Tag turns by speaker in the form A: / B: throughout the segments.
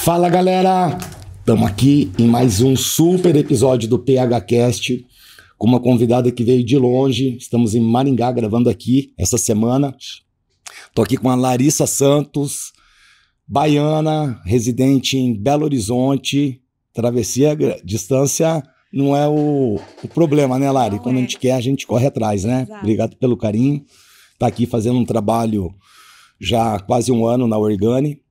A: Fala, galera! Estamos aqui em mais um super episódio do PHcast com uma convidada que veio de longe. Estamos em Maringá gravando aqui essa semana. Estou aqui com a Larissa Santos, baiana, residente em Belo Horizonte. Travessia, distância não é o problema, né, Lari? Quando a gente quer, a gente corre atrás, né?
B: Exato.
A: Obrigado pelo carinho. Está aqui fazendo um trabalho já há quase um ano na Organi.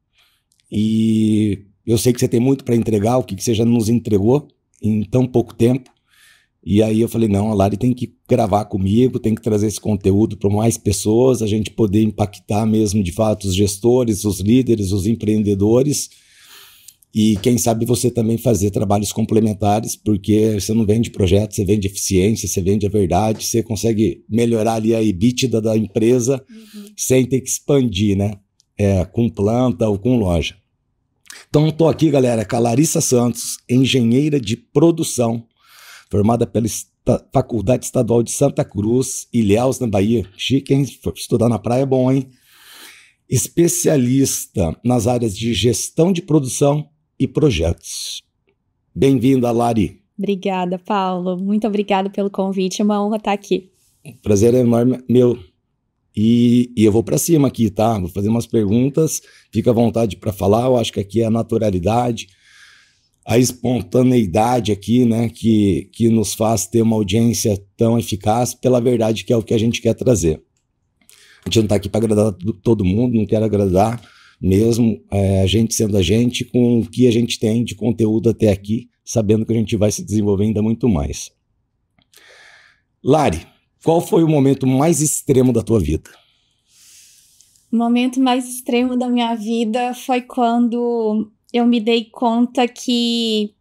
A: E eu sei que você tem muito para entregar, o que você já nos entregou em tão pouco tempo. E aí eu falei, não, a Lari tem que gravar comigo, tem que trazer esse conteúdo para mais pessoas, a gente poder impactar mesmo de fato os gestores, os líderes, os empreendedores. E quem sabe você também fazer trabalhos complementares, porque você não vende projeto, você vende eficiência, você vende a verdade, você consegue melhorar ali a EBITDA da empresa sem ter que expandir, né? Com planta ou com loja. Então estou aqui, galera, com a Larissa Santos, engenheira de produção, formada pela Faculdade Estadual de Santa Cruz, Ilhéus, na Bahia. Chique, hein? Estudar na praia é bom, hein? Especialista nas áreas de gestão de produção e projetos. Bem-vinda, Lari.
B: Obrigada, Paulo. Muito obrigada pelo convite. É uma honra estar aqui.
A: Prazer enorme meu. E eu vou para cima aqui, tá? Vou fazer umas perguntas, fica à vontade para falar. Eu acho que aqui é a naturalidade, a espontaneidade aqui, né? Que nos faz ter uma audiência tão eficaz pela verdade, que é o que a gente quer trazer. A gente não está aqui para agradar todo mundo, não quer agradar mesmo, a gente sendo a gente, com o que a gente tem de conteúdo até aqui, sabendo que a gente vai se desenvolver ainda muito mais. Lari, qual foi o momento mais extremo da tua vida?
B: O momento mais extremo da minha vida foi quando eu me dei conta que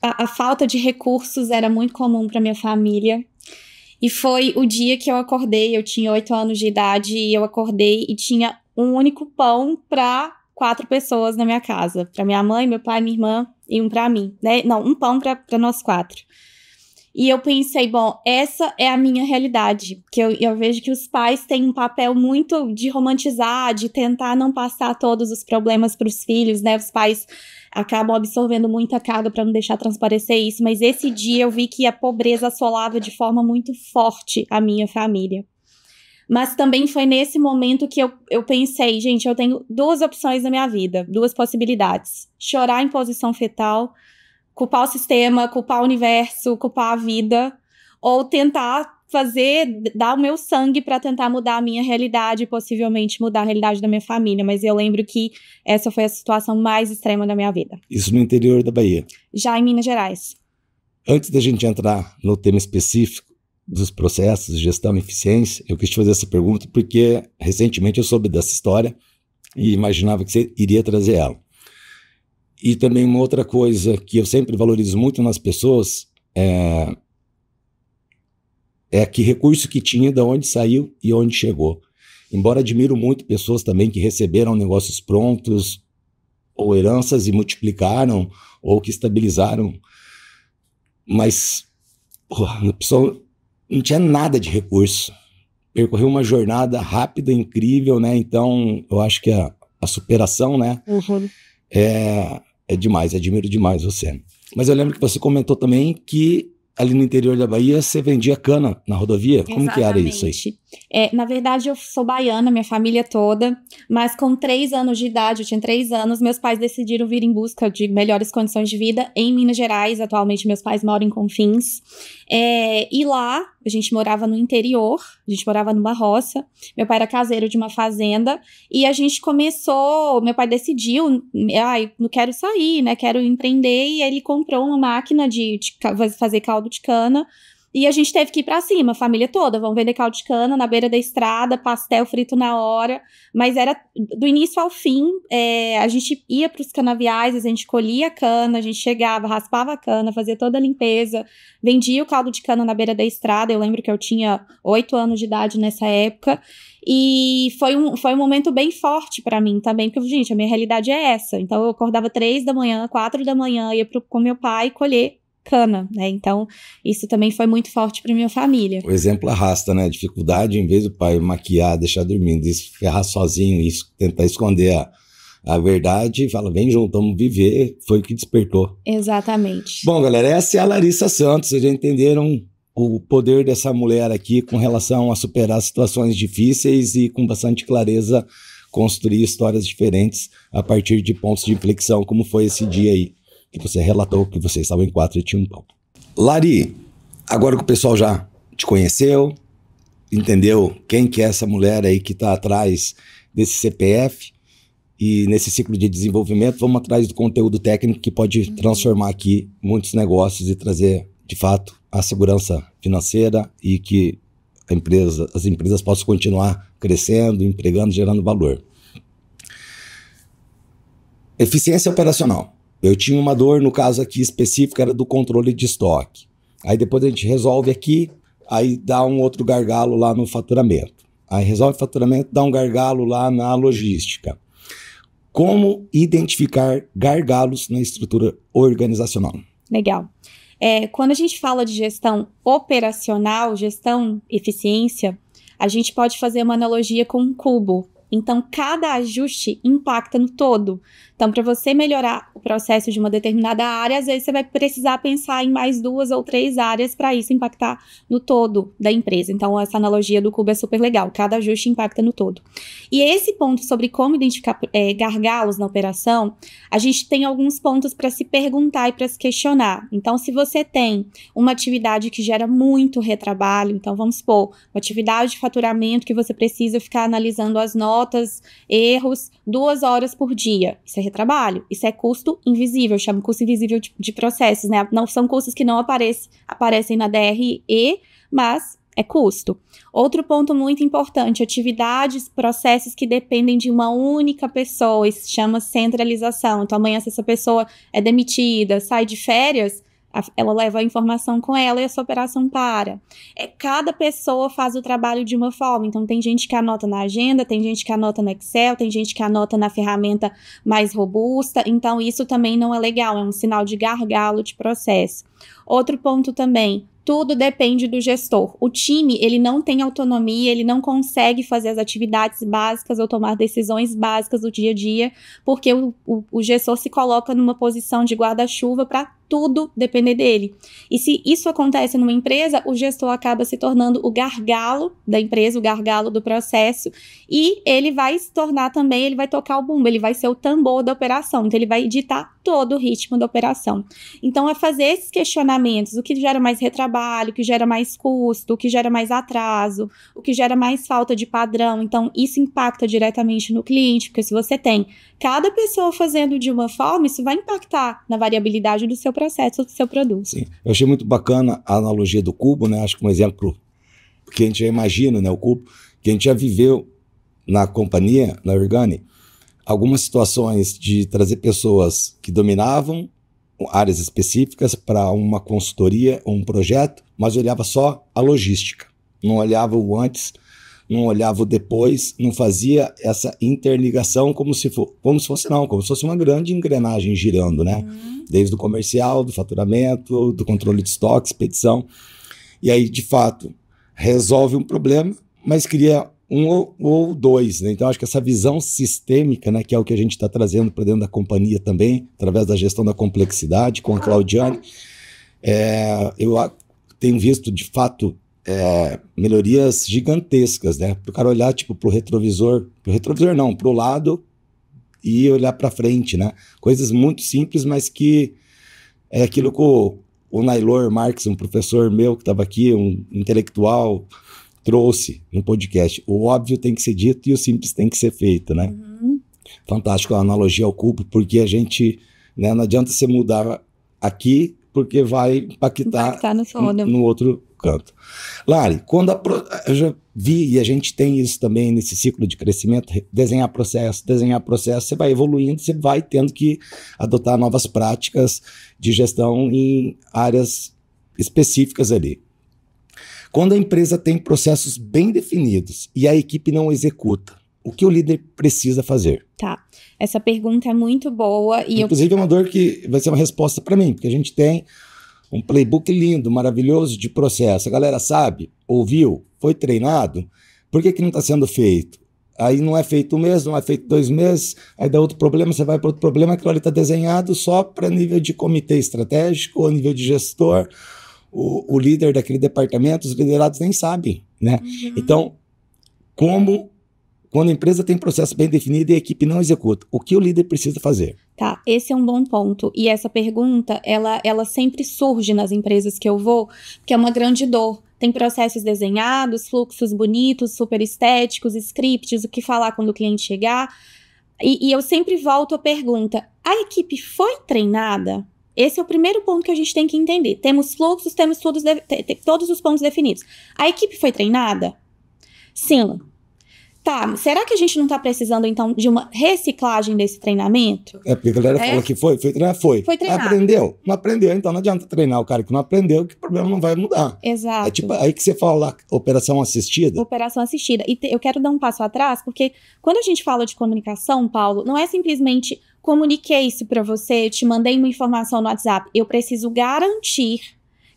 B: a falta de recursos era muito comum para minha família. E foi o dia que eu acordei, eu tinha 8 anos de idade, e eu acordei e tinha um único pão para 4 pessoas na minha casa. Para minha mãe, meu pai, minha irmã e um para mim, né? Não, um pão para nós 4. E eu pensei, bom, essa é a minha realidade, que eu vejo que os pais têm um papel muito de romantizar, de tentar não passar todos os problemas para os filhos, né? Os pais acabam absorvendo muita carga para não deixar transparecer isso, mas esse dia eu vi que a pobreza assolava de forma muito forte a minha família. Mas também foi nesse momento que eu pensei, gente, eu tenho 2 opções na minha vida, 2 possibilidades. Chorar em posição fetal, culpar o sistema, culpar o universo, culpar a vida, ou tentar dar o meu sangue para tentar mudar a minha realidade e possivelmente mudar a realidade da minha família. Mas eu lembro que essa foi a situação mais extrema da minha vida.
A: Isso no interior da Bahia.
B: Já em Minas Gerais.
A: Antes da gente entrar no tema específico dos processos de gestão e eficiência, eu quis te fazer essa pergunta porque recentemente eu soube dessa história e imaginava que você iria trazer ela. E também uma outra coisa que eu sempre valorizo muito nas pessoas é que recurso que tinha, de onde saiu e onde chegou. Embora admiro muito pessoas também que receberam negócios prontos ou heranças e multiplicaram ou que estabilizaram, mas a pessoa não tinha nada de recurso. Percorreu uma jornada rápida, incrível, né? Então, eu acho que a superação, né? É demais, admiro demais você. Mas eu lembro que você comentou também que ali no interior da Bahia você vendia cana na rodovia. Como que era isso aí?
B: Na verdade, eu sou baiana, minha família toda, mas com 3 anos de idade, eu tinha 3 anos, meus pais decidiram vir em busca de melhores condições de vida em Minas Gerais. Atualmente, meus pais moram em Confins. E lá, a gente morava no interior, a gente morava numa roça. Meu pai era caseiro de uma fazenda e a gente começou, meu pai decidiu, não quero sair, né, quero empreender, e ele comprou uma máquina de fazer caldo de cana. E a gente teve que ir pra cima, a família toda, vamos vender caldo de cana na beira da estrada, pastel frito na hora, mas era do início ao fim. A gente ia pros canaviais, a gente colhia a cana, a gente chegava, raspava a cana, fazia toda a limpeza, vendia o caldo de cana na beira da estrada. Eu lembro que eu tinha 8 anos de idade nessa época, e foi um momento bem forte pra mim também, porque, gente, a minha realidade é essa. Então eu acordava 3 da manhã, 4 da manhã, ia com meu pai colher cana, né? Então, isso também foi muito forte para minha família.
A: O exemplo arrasta, né? A dificuldade, em vez do pai maquiar, deixar dormindo, isso ferrar sozinho, isso tentar esconder A verdade fala, vem junto, vamos viver, foi o que despertou.
B: Exatamente.
A: Bom, galera, essa é a Larissa Santos, vocês já entenderam o poder dessa mulher aqui com relação a superar situações difíceis e com bastante clareza construir histórias diferentes a partir de pontos de inflexão, como foi esse dia aí, que você relatou que vocês estavam em 4 e tinha um pão. Lari, agora que o pessoal já te conheceu, entendeu quem que é essa mulher aí que está atrás desse CPF, e nesse ciclo de desenvolvimento, vamos atrás do conteúdo técnico que pode transformar aqui muitos negócios e trazer, de fato, a segurança financeira e que as empresas possam continuar crescendo, empregando, gerando valor. Eficiência operacional. Eu tinha uma dor, no caso aqui específico, era do controle de estoque. Aí depois a gente resolve aqui, aí dá um outro gargalo lá no faturamento. Aí resolve o faturamento, dá um gargalo lá na logística. Como identificar gargalos na estrutura organizacional?
B: Legal. Quando a gente fala de gestão operacional, gestão eficiência, a gente pode fazer uma analogia com um cubo. Então, cada ajuste impacta no todo. Então, para você melhorar o processo de uma determinada área, às vezes você vai precisar pensar em mais 2 ou 3 áreas para isso impactar no todo da empresa. Então, essa analogia do cubo é super legal. Cada ajuste impacta no todo. E esse ponto sobre como identificar gargalos na operação, a gente tem alguns pontos para se perguntar e para se questionar. Então, se você tem uma atividade que gera muito retrabalho, então vamos supor, uma atividade de faturamento que você precisa ficar analisando as notas, erros, 2 horas por dia. Isso é retrabalho. Isso é custo invisível, eu chamo custo invisível de processos, né? Não são custos que não aparecem na DRE, mas é custo. Outro ponto muito importante, atividades, processos que dependem de uma única pessoa, isso se chama centralização. Então, amanhã, se essa pessoa é demitida, sai de férias, ela leva a informação com ela e essa operação para. Cada pessoa faz o trabalho de uma forma. Então, tem gente que anota na agenda, tem gente que anota no Excel, tem gente que anota na ferramenta mais robusta. Então, isso também não é legal, é um sinal de gargalo de processo. Outro ponto também, tudo depende do gestor. O time, ele não tem autonomia, ele não consegue fazer as atividades básicas ou tomar decisões básicas do dia a dia, porque o gestor se coloca numa posição de guarda-chuva para tudo depender dele. E se isso acontece numa empresa, o gestor acaba se tornando o gargalo da empresa, o gargalo do processo, e ele vai se tornar também, ele vai tocar o bumbo, ele vai ser o tambor da operação, então ele vai ditar todo o ritmo da operação. Então, é fazer esses questionamentos, o que gera mais retrabalho, o que gera mais custo, o que gera mais atraso, o que gera mais falta de padrão. Então, isso impacta diretamente no cliente, porque se você tem cada pessoa fazendo de uma forma, isso vai impactar na variabilidade do seu processo, do seu produto.
A: Sim, eu achei muito bacana a analogia do cubo, né? Acho que um exemplo que a gente já imagina, né? O cubo, que a gente já viveu na companhia, na Organi, algumas situações de trazer pessoas que dominavam áreas específicas para uma consultoria ou um projeto, mas olhava só a logística, não olhava o antes, não olhava o depois, não fazia essa interligação como se fosse uma grande engrenagem girando, né? Desde o comercial, do faturamento, do controle de estoque, expedição. E aí, de fato, resolve um problema, mas cria um ou dois, né? Então, acho que essa visão sistêmica, né, que é o que a gente está trazendo para dentro da companhia também, através da gestão da complexidade, com a Claudiane, eu tenho visto, de fato, melhorias gigantescas, né? Para o cara olhar, tipo, para o retrovisor não, para o lado e olhar para frente, né? Coisas muito simples, mas que é aquilo que o Nailor Marx, um professor meu que estava aqui, um intelectual, trouxe no podcast. O óbvio tem que ser dito e o simples tem que ser feito, né? Fantástico a analogia ao cubo, porque a gente, né, não adianta você mudar aqui, porque vai impactar no outro canto. Lari, eu já vi, e a gente tem isso também nesse ciclo de crescimento, desenhar processo, você vai evoluindo, você vai tendo que adotar novas práticas de gestão em áreas específicas ali. Quando a empresa tem processos bem definidos e a equipe não executa, o que o líder precisa fazer?
B: Tá, essa pergunta é muito boa.
A: Inclusive é uma dor que vai ser uma resposta para mim, porque a gente tem um playbook lindo, maravilhoso de processo. A galera sabe, ouviu, foi treinado, por que não está sendo feito? aí não é feito um mês, não é feito 2 meses, aí dá outro problema, você vai para outro problema, aquilo ali está desenhado só para nível de comitê estratégico ou nível de gestor, o líder daquele departamento, os liderados nem sabem, né? Então, quando a empresa tem processo bem definido e a equipe não executa, o que o líder precisa fazer?
B: Tá, esse é um bom ponto. E essa pergunta, ela sempre surge nas empresas que eu vou, porque é uma grande dor. Tem processos desenhados, fluxos bonitos, super estéticos, scripts, o que falar quando o cliente chegar. E eu sempre volto à pergunta, a equipe foi treinada? Esse é o primeiro ponto que a gente tem que entender. Temos fluxos, temos todos os pontos definidos. A equipe foi treinada? Sim. Tá, será que a gente não tá precisando, então, de uma reciclagem desse treinamento?
A: Porque a galera fala que foi treinar, foi.
B: Foi treinar.
A: Aprendeu? Não aprendeu, então não adianta treinar o cara que não aprendeu, que o problema não vai mudar.
B: Exato.
A: É tipo, aí que você fala lá, operação assistida.
B: Operação assistida. E eu quero dar um passo atrás, porque quando a gente fala de comunicação, Paulo, não é simplesmente comuniquei isso pra você, te mandei uma informação no WhatsApp. Eu preciso garantir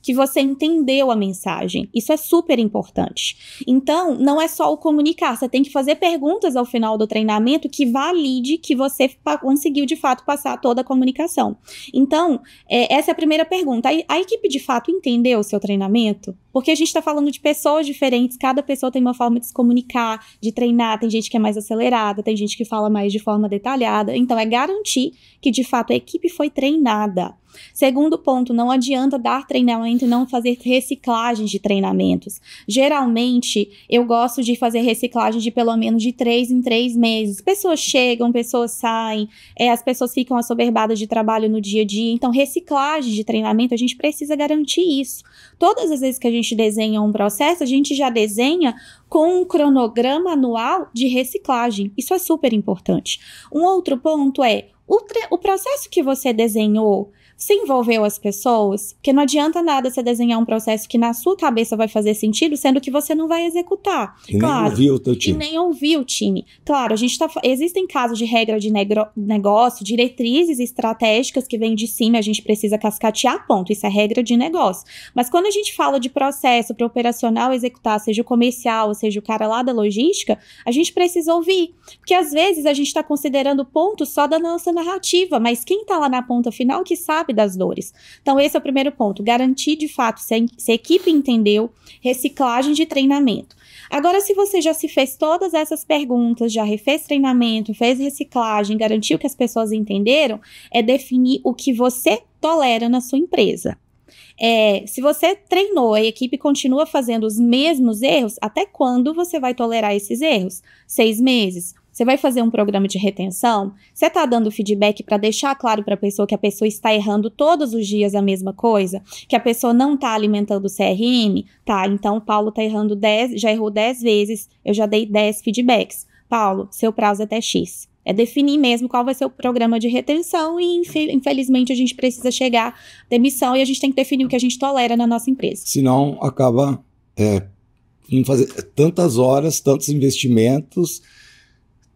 B: que você entendeu a mensagem. Isso é super importante. Então, não é só o comunicar, você tem que fazer perguntas ao final do treinamento que valide que você conseguiu, de fato, passar toda a comunicação. Então, essa é a primeira pergunta. A equipe, de fato, entendeu o seu treinamento? Porque a gente está falando de pessoas diferentes, cada pessoa tem uma forma de se comunicar, de treinar, tem gente que é mais acelerada, tem gente que fala mais de forma detalhada. Então, é garantir que, de fato, a equipe foi treinada. Segundo ponto, não adianta dar treinamento e não fazer reciclagem de treinamentos. Geralmente, eu gosto de fazer reciclagem de pelo menos de 3 em 3 meses. Pessoas chegam, pessoas saem, as pessoas ficam assoberbadas de trabalho no dia a dia. Então, reciclagem de treinamento, a gente precisa garantir isso. Todas as vezes que a gente desenha um processo, a gente já desenha com um cronograma anual de reciclagem. Isso é super importante. Um outro ponto é, o processo que você desenhou, você envolveu as pessoas? Porque não adianta nada você desenhar um processo que na sua cabeça vai fazer sentido, sendo que você não vai executar.
A: E claro, nem ouvir o teu time.
B: E nem ouvir o time. Claro, existem casos de regra de negócio, diretrizes estratégicas que vêm de cima, a gente precisa cascatear, ponto. Isso é regra de negócio. Mas quando a gente fala de processo para operacional executar, seja o comercial, seja o cara lá da logística, a gente precisa ouvir. Porque às vezes a gente está considerando pontos só da nossa narrativa, mas quem está lá na ponta final que sabe das dores. Então, esse é o primeiro ponto. Garantir, de fato, se a equipe entendeu, reciclagem de treinamento. Agora, se você já se fez todas essas perguntas, já refez treinamento, fez reciclagem, garantiu que as pessoas entenderam, é definir o que você tolera na sua empresa. Se você treinou, a equipe continua fazendo os mesmos erros, até quando você vai tolerar esses erros? 6 meses? Você vai fazer um programa de retenção? Você está dando feedback para deixar claro para a pessoa que a pessoa está errando todos os dias a mesma coisa? Que a pessoa não está alimentando o CRM? Tá, então o Paulo está errando 10, já errou 10 vezes, eu já dei 10 feedbacks. Paulo, seu prazo é até X. É definir mesmo qual vai ser o programa de retenção e, infelizmente, a gente precisa chegar à demissão e a gente tem que definir o que a gente tolera na nossa empresa.
A: Senão, acaba fazer tantas horas, tantos investimentos,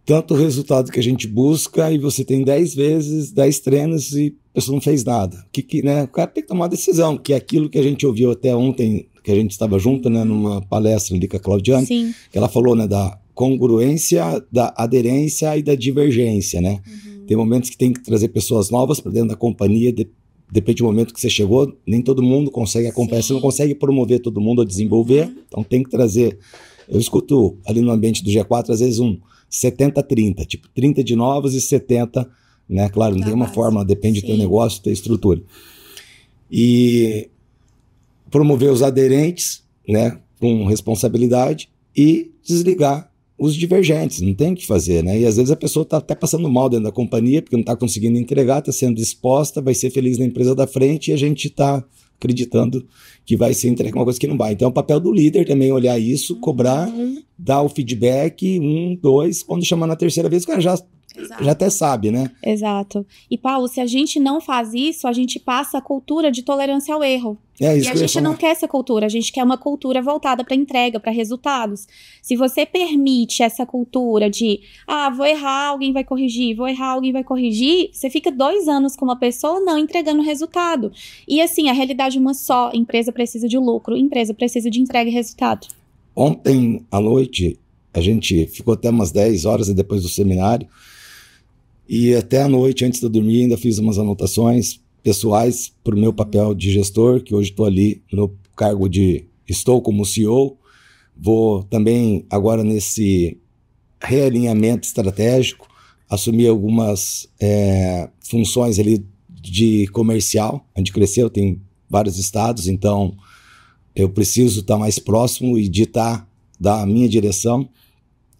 A: tanto resultado que a gente busca e você tem 10 vezes, 10 treinos e a pessoa não fez nada. O cara tem que tomar uma decisão, que é aquilo que a gente ouviu até ontem, que a gente estava junto, né, numa palestra ali com a Claudiane,
B: Sim.
A: Que ela falou, né, da congruência, da aderência e da divergência, né? Tem momentos que tem que trazer pessoas novas para dentro da companhia, depende do momento que você chegou, nem todo mundo consegue acompanhar, você não consegue promover todo mundo a desenvolver, então tem que trazer. Eu escuto ali no ambiente do G4, às vezes 70-30, tipo 30 de novos e 70, né? Claro, não tem uma forma, depende do teu negócio, da tua estrutura. E promover os aderentes, né, com responsabilidade e desligar os divergentes, não tem o que fazer, né? E às vezes a pessoa está até passando mal dentro da companhia, porque não está conseguindo entregar, está sendo exposta, vai ser feliz na empresa da frente e a gente está acreditando que vai ser entregue uma coisa que não vai. Então é o papel do líder também olhar isso, cobrar, dar o feedback, 1, 2, quando chamar na terceira vez, o cara já até sabe, né?
B: Exato. E, Paulo, se a gente não faz isso, a gente passa a cultura de tolerância ao erro.
A: Isso
B: e a gente não quer essa cultura, a gente quer uma cultura voltada para entrega, para resultados. Se você permite essa cultura de, vou errar, alguém vai corrigir, vou errar, alguém vai corrigir, você fica 2 anos com uma pessoa não entregando resultado. E assim, a realidade é uma só, empresa precisa de lucro, empresa precisa de entrega e resultado.
A: Ontem à noite, a gente ficou até umas 10 horas depois do seminário, e até à noite, antes de eu dormir, ainda fiz umas anotações pessoais para o meu papel de gestor, que hoje estou ali no cargo estou como CEO, vou também agora nesse realinhamento estratégico, assumir algumas funções ali de comercial, a gente cresceu, tem vários estados, então eu preciso estar mais próximo e ditar da minha direção,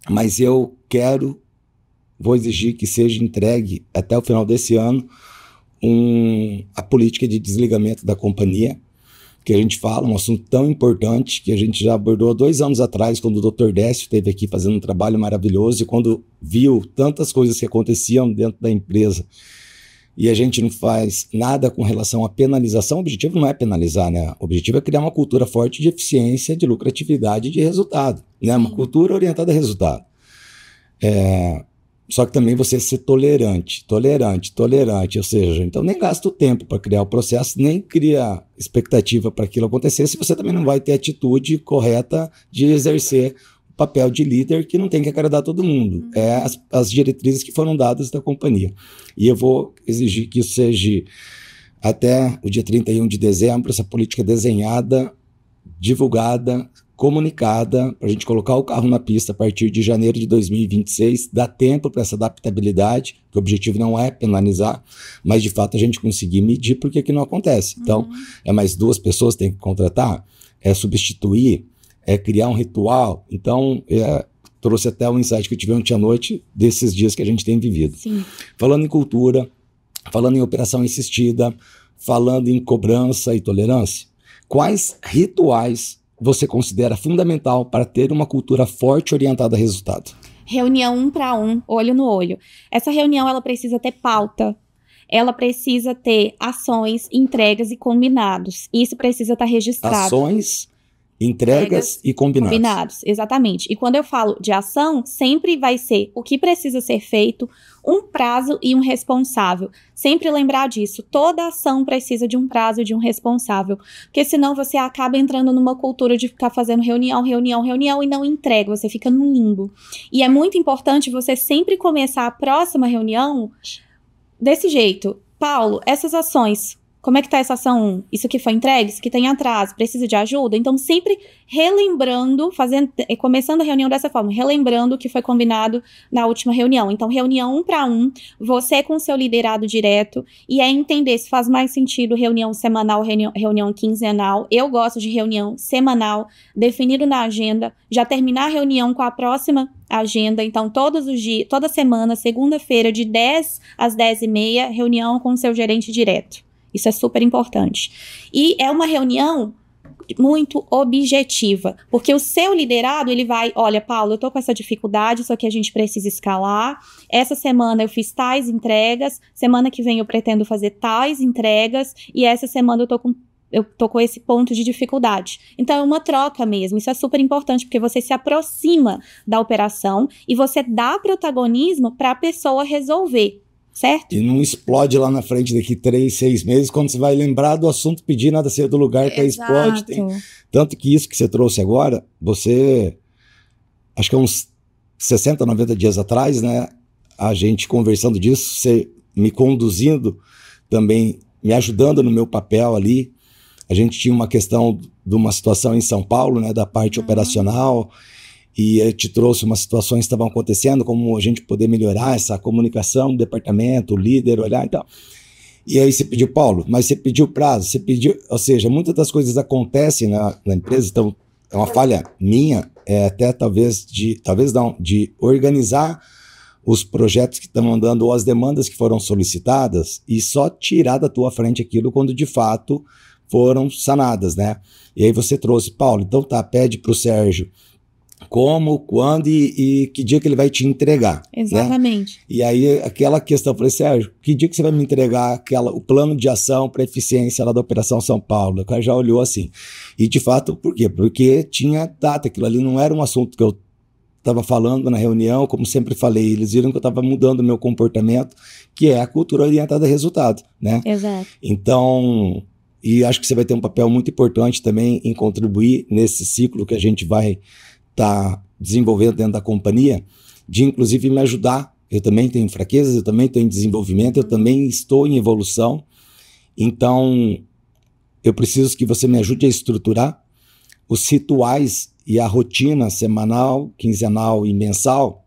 A: mas eu vou exigir que seja entregue até o final desse ano a política de desligamento da companhia, que a gente fala, um assunto tão importante que a gente já abordou 2 anos atrás, quando o Dr. Décio esteve aqui fazendo um trabalho maravilhoso e quando viu tantas coisas que aconteciam dentro da empresa e a gente não faz nada com relação à penalização. O objetivo não é penalizar, né? O objetivo é criar uma cultura forte de eficiência, de lucratividade e de resultado, né? Uma cultura orientada a resultado. Só que também você ser tolerante, ou seja, então nem gasta o tempo para criar o processo, nem cria expectativa para aquilo acontecer, se você também não vai ter a atitude correta de exercer o papel de líder, que não tem que agradar todo mundo. As diretrizes que foram dadas da companhia. E eu vou exigir que isso seja até o dia 31 de dezembro, essa política desenhada, divulgada, comunicada, para a gente colocar o carro na pista a partir de janeiro de 2026, dá tempo para essa adaptabilidade, que o objetivo não é penalizar, mas de fato a gente conseguir medir por que não acontece. Então, é mais 2 pessoas que tem que contratar, é substituir, é criar um ritual. Então, trouxe até um insight que eu tive ontem à noite desses dias que a gente tem vivido.
B: Sim.
A: Falando em cultura, falando em operação assistida, falando em cobrança e tolerância, quais rituais você considera fundamental para ter uma cultura forte orientada a resultado?
B: Reunião 1 para 1, olho no olho. Essa reunião ela precisa ter pauta, ela precisa ter ações, entregas e combinados. Isso precisa estar registrado.
A: Ações, entregas e combinados.
B: Combinados, exatamente. E quando eu falo de ação, sempre vai ser o que precisa ser feito, um prazo e um responsável. Sempre lembrar disso. Toda ação precisa de um prazo e de um responsável. Porque senão você acaba entrando numa cultura de ficar fazendo reunião e não entrega. Você fica num limbo. E é muito importante você sempre começar a próxima reunião desse jeito. Paulo, essas ações, como é que tá essa ação 1? Isso que foi entregue? Isso que tem atraso? Precisa de ajuda? Então, sempre relembrando, começando a reunião dessa forma, relembrando o que foi combinado na última reunião. Então, reunião 1 para 1, você com o seu liderado direto, e é entender se faz mais sentido reunião semanal, reunião quinzenal. Eu gosto de reunião semanal, definido na agenda, já terminar a reunião com a próxima agenda. Então, todos os dias, toda semana, segunda-feira, de 10 às 10h30, reunião com o seu gerente direto. Isso é super importante. E é uma reunião muito objetiva, porque o seu liderado, ele vai, olha, Paulo, eu tô com essa dificuldade, isso aqui a gente precisa escalar, essa semana eu fiz tais entregas, semana que vem eu pretendo fazer tais entregas, e essa semana eu tô com esse ponto de dificuldade. Então, é uma troca mesmo. Isso é super importante, porque você se aproxima da operação e você dá protagonismo para a pessoa resolver. Certo?
A: E não explode lá na frente daqui 3, 6 meses, quando você vai lembrar do assunto, pedir nada sair do lugar, que aí explode. Tanto que isso que você trouxe agora, acho que uns 60, 90 dias atrás, né, a gente conversando disso, você me conduzindo também, me ajudando no meu papel ali. A gente tinha uma questão de uma situação em São Paulo, né, da parte operacional, e eu te trouxe umas situações que estavam acontecendo, como a gente poder melhorar essa comunicação do departamento, o líder, olhar e tal. E aí você pediu, Paulo, mas você pediu prazo, você pediu, ou seja, muitas das coisas acontecem na empresa, então é uma falha minha, até talvez de organizar os projetos que estão andando ou as demandas que foram solicitadas e só tirar da tua frente aquilo quando de fato foram sanadas, né? E aí você trouxe, Paulo, então tá, pede para o Sérgio como, quando e que dia que ele vai te entregar.
B: Exatamente.
A: Né? E aí aquela questão, eu falei, Sérgio, que dia que você vai me entregar o plano de ação para eficiência lá da Operação São Paulo? O cara já olhou assim. E de fato, por quê? Porque tinha data, aquilo ali não era um assunto que eu estava falando na reunião, como sempre falei, eles viram que eu estava mudando o meu comportamento, que é a cultura orientada a resultado, né?
B: Exato.
A: Então, e acho que você vai ter um papel muito importante também em contribuir nesse ciclo que a gente vai tá desenvolvendo dentro da companhia, de inclusive me ajudar. Eu também tenho fraquezas, eu também estou em desenvolvimento, eu também estou em evolução. Então, eu preciso que você me ajude a estruturar os rituais e a rotina semanal, quinzenal e mensal,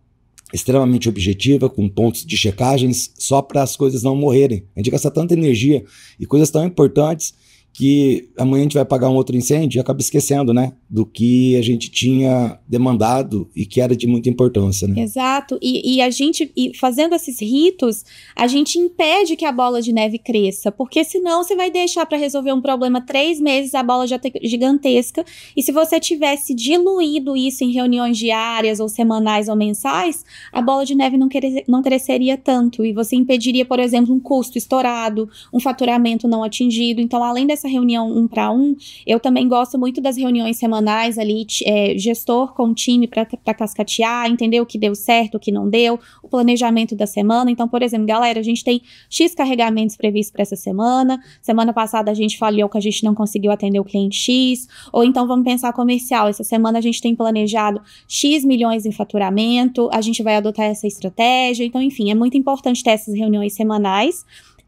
A: extremamente objetiva, com pontos de checagens, só para as coisas não morrerem. A gente gasta tanta energia e coisas tão importantes que amanhã a gente vai apagar um outro incêndio e acaba esquecendo, né, do que a gente tinha demandado e que era de muita importância, né?
B: Exato, e a gente, fazendo esses ritos, a gente impede que a bola de neve cresça, porque senão você vai deixar para resolver um problema 3 meses, a bola já tá gigantesca, e se você tivesse diluído isso em reuniões diárias, ou semanais, ou mensais, a bola de neve não cresceria tanto, e você impediria, por exemplo, um custo estourado, um faturamento não atingido. Então, além dessa reunião 1 para 1, eu também gosto muito das reuniões semanais ali, gestor com time para cascatear, entender o que deu certo, o que não deu, o planejamento da semana. Então, por exemplo, galera, a gente tem X carregamentos previstos para essa semana. Semana passada a gente falhou que a gente não conseguiu atender o cliente X. Ou então vamos pensar comercial. Essa semana a gente tem planejado X milhões em faturamento. A gente vai adotar essa estratégia. Então, enfim, é muito importante ter essas reuniões semanais.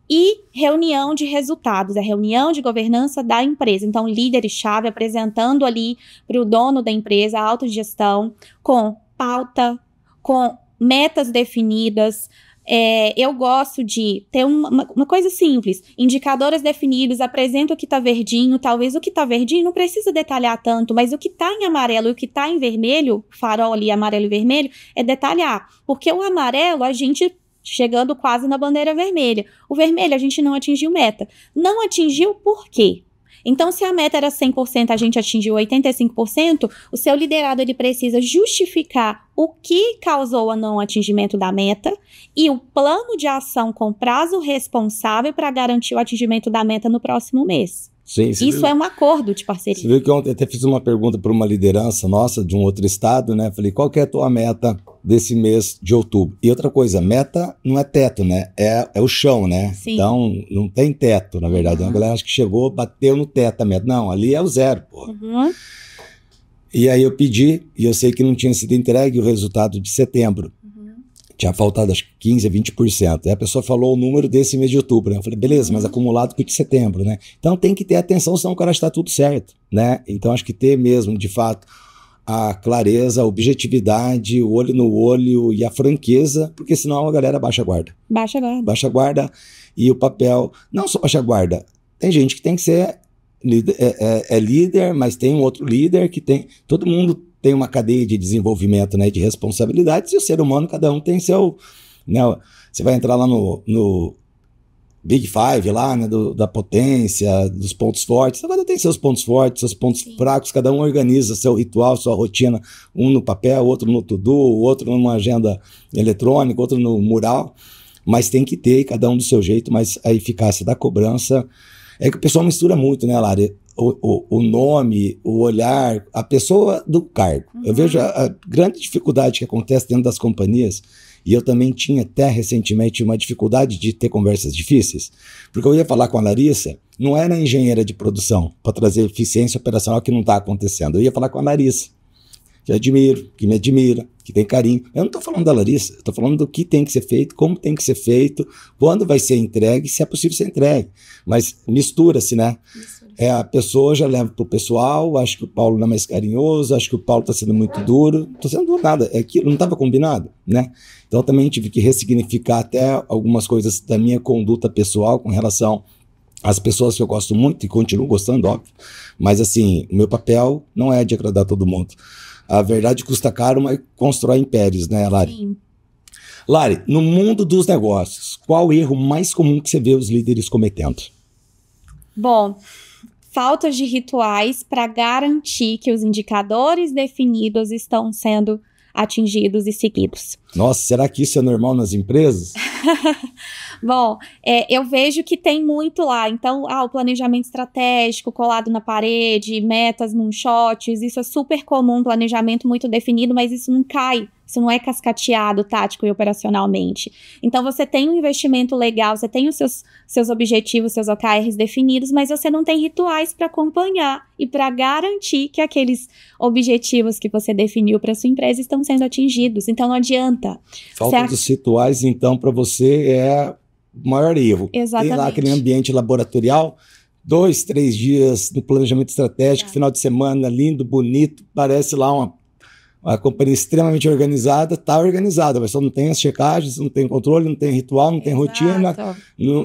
B: E reunião de resultados, a reunião de governança da empresa. Então, líderes-chave apresentando ali para o dono da empresa a autogestão, com pauta, com metas definidas. Eu gosto de ter uma coisa simples, indicadores definidos, apresento o que está verdinho, talvez o que está verdinho não precisa detalhar tanto, mas o que está em amarelo e o que está em vermelho, farol ali amarelo e vermelho, é detalhar. Porque o amarelo a gente chegando quase na bandeira vermelha. O vermelho, a gente não atingiu meta. Não atingiu por quê? Então, se a meta era 100%, a gente atingiu 85%, o seu liderado ele precisa justificar o que causou o não atingimento da meta e o plano de ação com prazo responsável para garantir o atingimento da meta no próximo mês.
A: Sim,
B: isso é um acordo de parceria.
A: Você viu que ontem eu até fiz uma pergunta para uma liderança nossa de um outro estado, né? Falei, qual que é a tua meta desse mês de outubro? E outra coisa, meta não é teto, né? É o chão, né?
B: Sim.
A: Então, não tem teto, na verdade. A galera acha que chegou, bateu no teto a meta. Não, ali é o zero, pô. E aí eu pedi, e eu sei que não tinha sido entregue o resultado de setembro. Tinha faltado acho que 15% a 20%. Aí a pessoa falou o número desse mês de outubro, né? Eu falei, beleza, mas acumulado com o de setembro, né? Então tem que ter atenção, senão o cara está tudo certo, né? Então acho que ter mesmo, de fato, a clareza, a objetividade, o olho no olho e a franqueza, porque senão a galera baixa a guarda.
B: Baixa a guarda.
A: Baixa a guarda e o papel, não só baixa a guarda, tem gente que tem que ser líder, mas tem um outro líder que tem, todo mundo tem uma cadeia de desenvolvimento, né, de responsabilidades, e o ser humano, cada um tem seu, né, você vai entrar lá no Big Five lá, né, da potência, dos pontos fortes, cada tem seus pontos fortes, seus pontos fracos, cada um organiza seu ritual, sua rotina, um no papel, outro no to-do, outro numa agenda eletrônica, outro no mural, mas tem que ter, cada um do seu jeito, mas a eficácia da cobrança, é que o pessoal mistura muito, né, Lari? O nome, o olhar, a pessoa do cargo. Eu vejo a grande dificuldade que acontece dentro das companhias, e eu também tinha até recentemente uma dificuldade de ter conversas difíceis, porque eu ia falar com a Larissa, não era engenheira de produção, para trazer eficiência operacional que não está acontecendo. Eu ia falar com a Larissa, que eu admiro, que me admira, que tem carinho. Eu não estou falando da Larissa, eu estou falando do que tem que ser feito, como tem que ser feito, quando vai ser entregue, se é possível ser entregue. Mas mistura-se, né? A pessoa já leva para o pessoal, acho que o Paulo não é mais carinhoso, acho que o Paulo está sendo muito duro. Não estou sendo duro nada, é aquilo, não estava combinado, né? Então também tive que ressignificar até algumas coisas da minha conduta pessoal com relação às pessoas que eu gosto muito e continuo gostando, óbvio. Mas assim, o meu papel não é de agradar todo mundo. A verdade custa caro, mas constrói impérios, né, Lari?
B: Sim.
A: Lari, no mundo dos negócios, qual o erro mais comum que você vê os líderes cometendo?
B: Bom, faltas de rituais para garantir que os indicadores definidos estão sendo atingidos e seguidos.
A: Nossa, será que isso é normal nas empresas?
B: Bom, eu vejo que tem muito lá. Então, o planejamento estratégico colado na parede, metas, moonshots, isso é super comum, planejamento muito definido, mas isso não cai. Isso não é cascateado tático e operacionalmente. Então, você tem um investimento legal, você tem os seus objetivos, seus OKRs definidos, mas você não tem rituais para acompanhar e para garantir que aqueles objetivos que você definiu para sua empresa estão sendo atingidos. Então, não adianta.
A: Falta dos rituais, então, para você é o maior erro.
B: Exatamente.
A: Tem lá aquele ambiente laboratorial, 2, 3 dias no planejamento estratégico, final de semana, lindo, bonito, parece lá uma companhia extremamente organizada, está organizada, mas só não tem as checagens, não tem controle, não tem ritual, não tem rotina,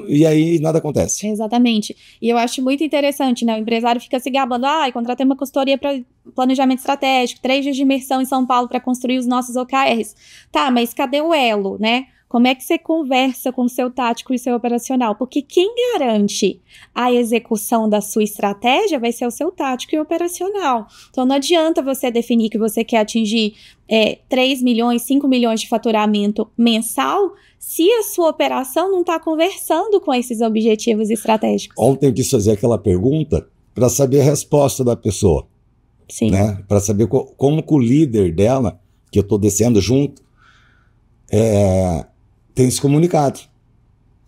A: e aí nada acontece.
B: Exatamente. E eu acho muito interessante, né? O empresário fica se gabando, contratei uma consultoria para planejamento estratégico, 3 dias de imersão em São Paulo para construir os nossos OKRs. Tá, mas cadê o elo, né? Como é que você conversa com o seu tático e o seu operacional? Porque quem garante a execução da sua estratégia vai ser o seu tático e operacional. Então, não adianta você definir que você quer atingir 3 milhões, 5 milhões de faturamento mensal se a sua operação não está conversando com esses objetivos estratégicos.
A: Ontem eu quis fazer aquela pergunta para saber a resposta da pessoa.
B: Sim.
A: Né? Para saber como que o líder dela, que eu estou descendo junto, tem se comunicado.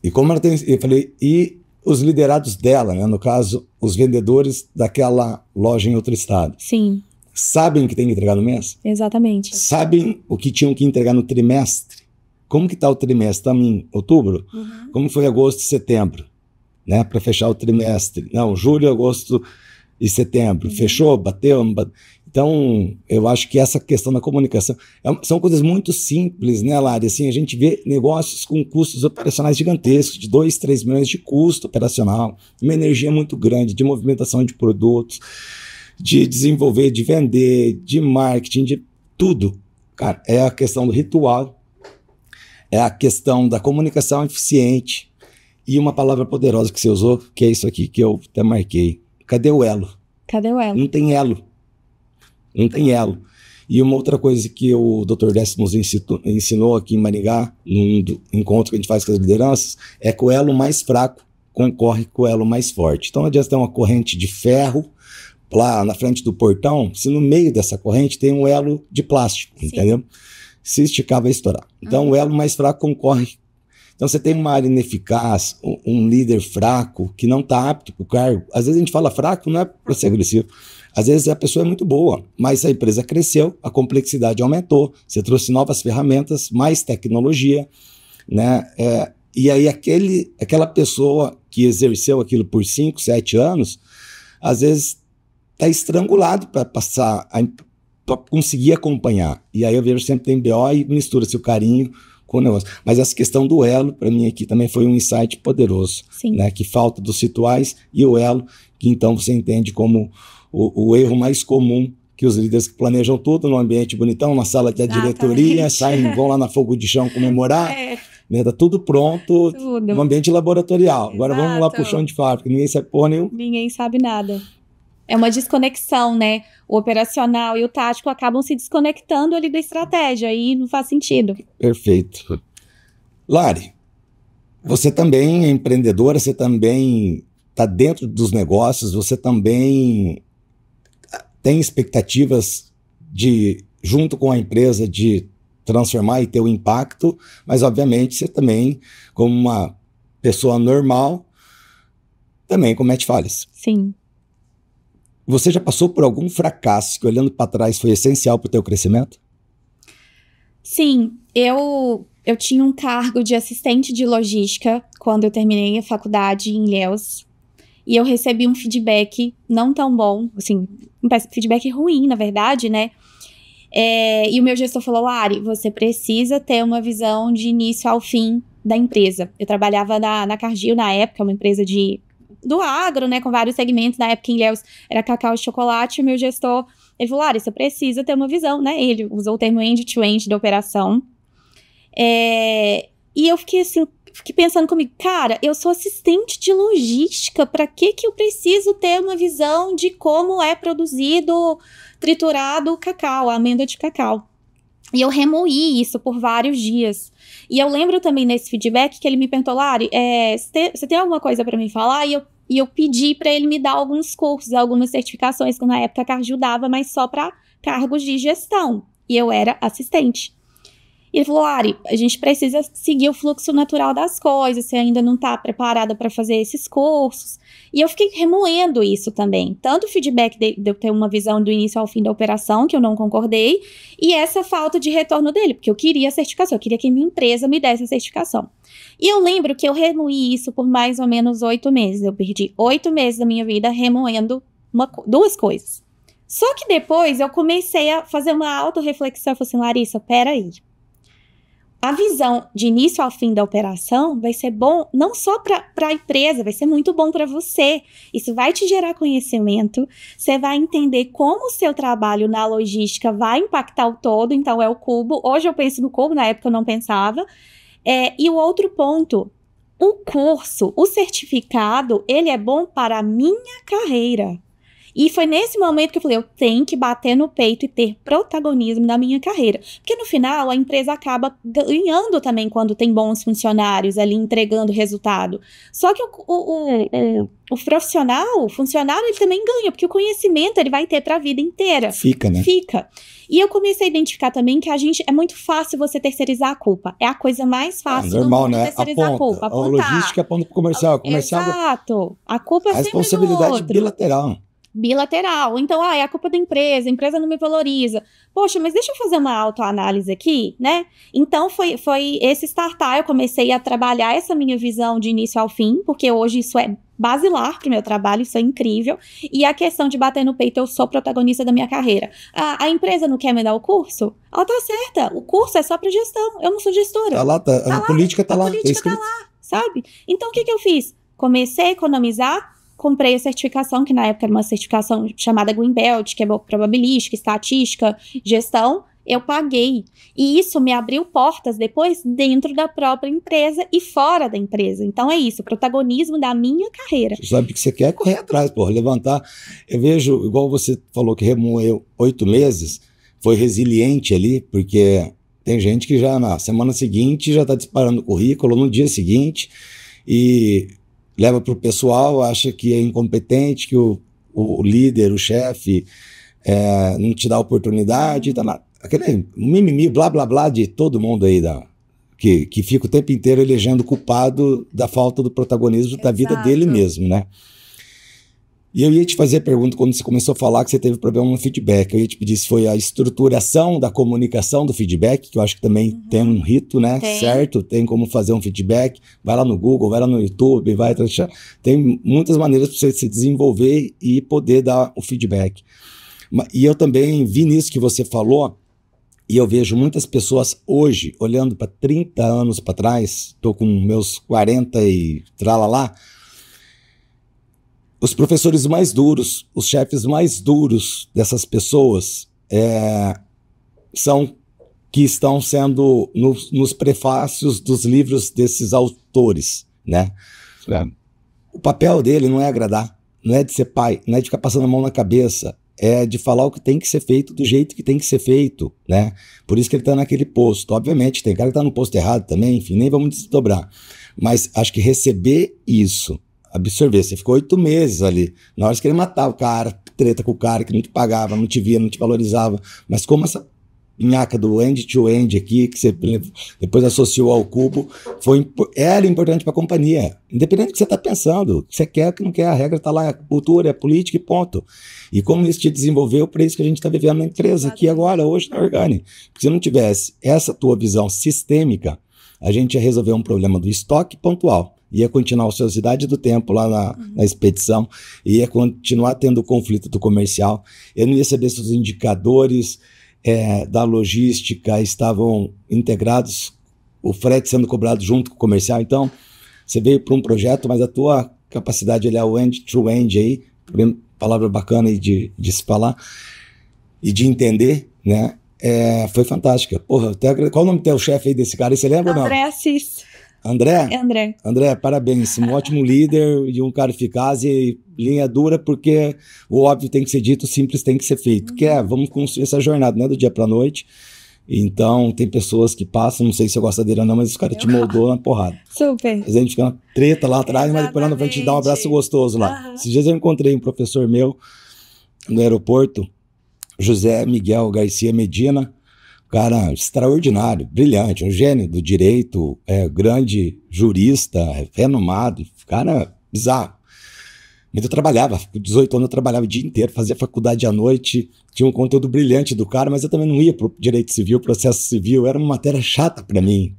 A: E como ela tem... Eu falei, e os liderados dela, né? No caso, os vendedores daquela loja em outro estado.
B: Sim.
A: Sabem o que tem que entregar no mês?
B: Exatamente.
A: Sabem o que tinham que entregar no trimestre? Como que está o trimestre? Estamos em outubro?
B: Uhum.
A: Como foi agosto e setembro? Né? Para fechar o trimestre. Não, julho, agosto e setembro. Uhum. Fechou? Bateu? Não bateu? Então, eu acho que essa questão da comunicação são coisas muito simples, né, Lari? Assim, a gente vê negócios com custos operacionais gigantescos, de 2, 3 milhões de custo operacional, uma energia muito grande de movimentação de produtos, de desenvolver, de vender, de marketing, de tudo. Cara, é a questão do ritual, é a questão da comunicação eficiente e uma palavra poderosa que você usou, que é isso aqui, que eu até marquei. Cadê o elo?
B: Cadê o elo?
A: Não tem elo. Não tem elo. E uma outra coisa que o Dr. Décimos ensinou aqui em Maringá, num encontro que a gente faz com as lideranças, é que o elo mais fraco concorre com o elo mais forte. Então não adianta ter uma corrente de ferro lá na frente do portão, se no meio dessa corrente tem um elo de plástico, Sim. Entendeu? Se esticar vai estourar. Então o elo mais fraco concorre. Então você tem uma área ineficaz, um líder fraco que não está apto para o cargo. Às vezes a gente fala fraco, não é para ser agressivo. Às vezes a pessoa é muito boa, mas a empresa cresceu, a complexidade aumentou, você trouxe novas ferramentas, mais tecnologia, né? E aí aquela pessoa que exerceu aquilo por 5, 7 anos, às vezes está estrangulado para passar, para conseguir acompanhar. E aí eu vejo sempre tem BO e mistura-se o carinho com o negócio. Mas essa questão do elo, para mim aqui também foi um insight poderoso, né? Que falta dos rituais e o elo, que então você entende como o erro mais comum que os líderes que planejam tudo no ambiente bonitão, na sala da diretoria, saem, vão lá na fogo de chão comemorar, né, tá tudo pronto, no ambiente laboratorial. Exato. Agora vamos lá pro chão de fábrica, ninguém sabe porra nenhuma.
B: Ninguém sabe nada. É uma desconexão, né? O operacional e o tático acabam se desconectando ali da estratégia e não faz sentido.
A: Perfeito. Lari, você também é empreendedora, você também está dentro dos negócios, você também tem expectativas de, junto com a empresa, de transformar e ter um impacto, mas obviamente você também, como uma pessoa normal, também comete falhas.
B: Sim.
A: Você já passou por algum fracasso que, olhando para trás, foi essencial para o teu crescimento?
B: Sim, eu tinha um cargo de assistente de logística quando eu terminei a faculdade em Ilhéus. E eu recebi um feedback não tão bom, assim, um feedback ruim, na verdade, né? E o meu gestor falou, Lari, você precisa ter uma visão de início ao fim da empresa. Eu trabalhava na Cargill na época, uma empresa do agro, né, com vários segmentos. Na época em Ilhéus era cacau e chocolate. O meu gestor, ele falou, Lari, você precisa ter uma visão, né? Ele usou o termo end-to-end da operação. E eu fiquei assim, pensando comigo, cara, eu sou assistente de logística, pra que eu preciso ter uma visão de como é produzido, triturado o cacau, a amêndoa de cacau? E eu remoí isso por vários dias. E eu lembro também nesse feedback que ele me perguntou, Lari, você tem alguma coisa para me falar? E eu pedi para ele me dar alguns cursos, algumas certificações, que na época a Cargill dava, mas só para cargos de gestão. E eu era assistente. E ele falou, Lari, a gente precisa seguir o fluxo natural das coisas, você ainda não está preparada para fazer esses cursos. E eu fiquei remoendo isso também. Tanto o feedback de eu ter uma visão do início ao fim da operação, que eu não concordei, e essa falta de retorno dele, porque eu queria a certificação, eu queria que a minha empresa me desse a certificação. E eu lembro que eu remoí isso por mais ou menos 8 meses. Eu perdi 8 meses da minha vida remoendo duas coisas. Só que depois eu comecei a fazer uma autorreflexão. Eu falei assim, Larissa, peraí. A visão de início ao fim da operação vai ser bom não só para a empresa, vai ser muito bom para você. Isso vai te gerar conhecimento, você vai entender como o seu trabalho na logística vai impactar o todo, então é o cubo. Hoje eu penso no cubo, na época eu não pensava. E o outro ponto, o curso, o certificado, ele é bom para a minha carreira. E foi nesse momento que eu falei, eu tenho que bater no peito e ter protagonismo na minha carreira. Porque no final, a empresa acaba ganhando também quando tem bons funcionários ali entregando resultado. Só que o profissional, o funcionário, ele também ganha, porque o conhecimento ele vai ter para a vida inteira.
A: Fica, né?
B: Fica. E eu comecei a identificar também que é muito fácil você terceirizar a culpa. É a coisa mais fácil
A: normal,
B: do mundo,
A: né?
B: terceirizar a culpa.
A: A logística aponta para o comercial.
B: Exato. A culpa é sempre do
A: responsabilidade
B: outro. Bilateral. Então, é a culpa da empresa, a empresa não me valoriza. Poxa, mas deixa eu fazer uma autoanálise aqui, né? Então, foi esse startup, eu comecei a trabalhar essa minha visão de início ao fim, porque hoje isso é basilar para o meu trabalho, isso é incrível. E a questão de bater no peito, eu sou protagonista da minha carreira. A empresa não quer me dar o curso? Ela tá certa, o curso é só para gestão, eu não sou gestora.
A: A política tá lá.
B: A política tá lá, sabe? Então, o que eu fiz? Comecei a economizar, comprei a certificação, que na época era uma certificação chamada Greenbelt, que é probabilística, estatística, gestão, eu paguei. E isso me abriu portas depois dentro da própria empresa e fora da empresa. Então é isso, protagonismo da minha carreira.
A: Você sabe o que você quer correr atrás, levantar. Eu vejo, igual você falou que remoeu 8 meses, foi resiliente ali, porque tem gente que já na semana seguinte já está disparando o currículo, no dia seguinte, e leva para o pessoal, acha que é incompetente, que o líder, o chefe, não te dá oportunidade, tá aquele mimimi, blá, blá, blá de todo mundo aí, que fica o tempo inteiro elegendo culpado da falta do protagonismo da vida dele mesmo, né? E eu ia te fazer a pergunta quando você começou a falar que você teve problema no feedback. Eu ia te pedir se foi a estruturação da comunicação do feedback, que eu acho que também tem um rito, né? Certo? Tem como fazer um feedback. Vai lá no Google, vai lá no YouTube, tem muitas maneiras para você se desenvolver e poder dar o feedback. E eu também vi nisso que você falou, e eu vejo muitas pessoas hoje, olhando para 30 anos para trás, estou com meus 40 e tralalá, os professores mais duros, os chefes mais duros dessas pessoas são que estão sendo nos prefácios dos livros desses autores, né? O papel dele não é agradar, não é de ser pai, não é de ficar passando a mão na cabeça, é de falar o que tem que ser feito do jeito que tem que ser feito, né? Por isso que ele está naquele posto. Obviamente, tem cara que está no posto errado também, enfim, nem vamos desdobrar. Mas acho que receber isso, absorver. Você ficou 8 meses ali. Na hora que ele matava o cara, treta com o cara que não te pagava, não te via, não te valorizava. Mas como essa pinhaca do end-to-end aqui, que você depois associou ao cubo, era importante para a companhia. Independente do que você está pensando, o que você quer, o que não quer, a regra está lá, é cultura, é política e ponto. E como isso te desenvolveu, para isso que a gente está vivendo na empresa aqui agora, hoje na Organi. Porque se não tivesse essa tua visão sistêmica, a gente ia resolver um problema do estoque pontual. Ia continuar a ociosidade do tempo lá na expedição, ia continuar tendo o conflito do comercial, eu não ia saber se os indicadores da logística estavam integrados, o frete sendo cobrado junto com o comercial. Então, você veio para um projeto, mas a tua capacidade é o end-to-end aí, palavra bacana de se falar e de entender, né? Foi fantástica. Porra, qual o nome do teu chefe aí desse cara? Você lembra ou não?
B: André Assis.
A: André?
B: André.
A: André, parabéns. Um ótimo líder e um cara eficaz e linha dura, porque o óbvio tem que ser dito, o simples tem que ser feito. Vamos construir essa jornada, não é do dia para a noite. Então, tem pessoas que passam, não sei se eu gosto dele ou não, mas os caras te moldou na porrada.
B: Super.
A: Às vezes a gente fica na treta lá atrás, mas depois lá na frente dá um abraço gostoso lá. Esses dias eu encontrei um professor meu no aeroporto, José Miguel Garcia Medina, cara extraordinário, brilhante, um gênio do direito, grande jurista, renomado, cara bizarro. Mas eu trabalhava, com 18 anos eu trabalhava o dia inteiro, fazia faculdade à noite, tinha um conteúdo brilhante do cara, mas eu também não ia pro direito civil, processo civil, era uma matéria chata para mim,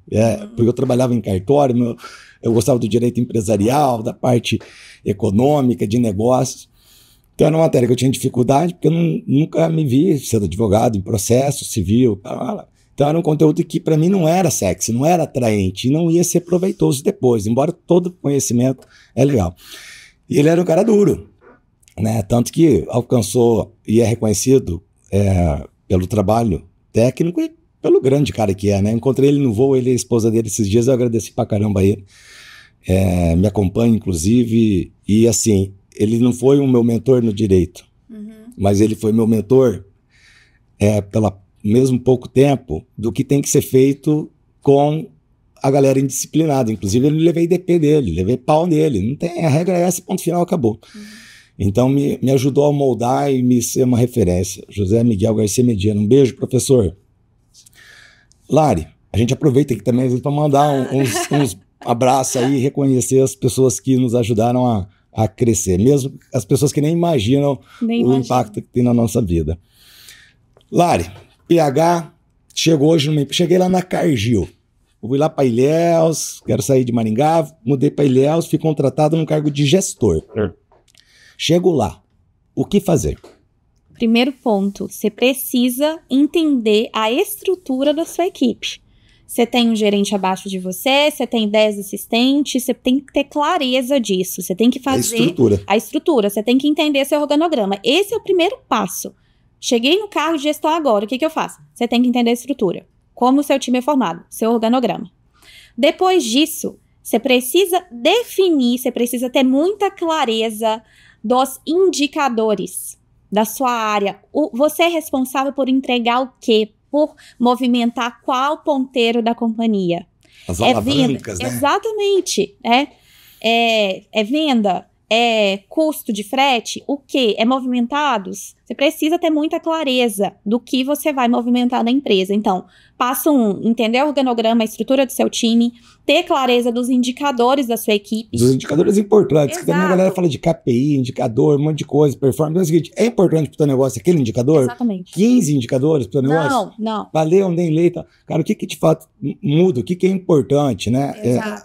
A: porque eu trabalhava em cartório, eu gostava do direito empresarial, da parte econômica, de negócios. Então era uma matéria que eu tinha dificuldade, porque eu nunca me vi sendo advogado em processo civil. Então era um conteúdo que para mim não era sexy, não era atraente, e não ia ser proveitoso depois, embora todo conhecimento é legal. E ele era um cara duro, né? Tanto que alcançou e é reconhecido pelo trabalho técnico e pelo grande cara que é, né? Encontrei ele no voo, ele e a esposa dele esses dias, eu agradeci pra caramba a ele. Me acompanha, inclusive, e assim, ele não foi o meu mentor no direito, mas ele foi meu mentor pelo mesmo pouco tempo do que tem que ser feito com a galera indisciplinada. Inclusive, eu levei DP dele, levei pau nele. Não tem, a regra é essa, ponto final, acabou. Então, me ajudou a moldar e me ser uma referência. José Miguel Garcia Medina. Um beijo, professor. Lari, a gente aproveita aqui também para mandar uns abraços aí, reconhecer as pessoas que nos ajudaram a crescer, mesmo as pessoas que nem imaginam impacto que tem na nossa vida. Lari, PH, cheguei lá na Cargill. Fui lá para Ilhéus, quero sair de Maringá, mudei para Ilhéus, fui contratado no cargo de gestor. Chego lá, o que fazer?
B: Primeiro ponto, você precisa entender a estrutura da sua equipe. Você tem um gerente abaixo de você, você tem 10 assistentes, você tem que ter clareza disso. Você tem que fazer a estrutura, você tem que entender seu organograma. Esse é o primeiro passo. Cheguei no cargo de gestão agora, o que eu faço? Você tem que entender a estrutura. Como o seu time é formado, seu organograma. Depois disso, você precisa definir, você precisa ter muita clareza dos indicadores da sua área. Você é responsável por entregar o quê? Por movimentar qual ponteiro da companhia?
A: As alavancas, né?
B: Exatamente. É venda? É custo de frete? O quê? É movimentados? Você precisa ter muita clareza do que você vai movimentar na empresa. Então, passo 1, entender o organograma, a estrutura do seu time, ter clareza dos indicadores da sua equipe.
A: Dos indicadores importantes, que também a galera fala de KPI, indicador, um monte de coisa, performance. Mas é o seguinte, é importante pro teu negócio aquele indicador?
B: Exatamente.
A: 15 indicadores pro teu negócio?
B: Não.
A: Valeu, nem lei, tá? Cara, o que de fato muda? O que é importante, né?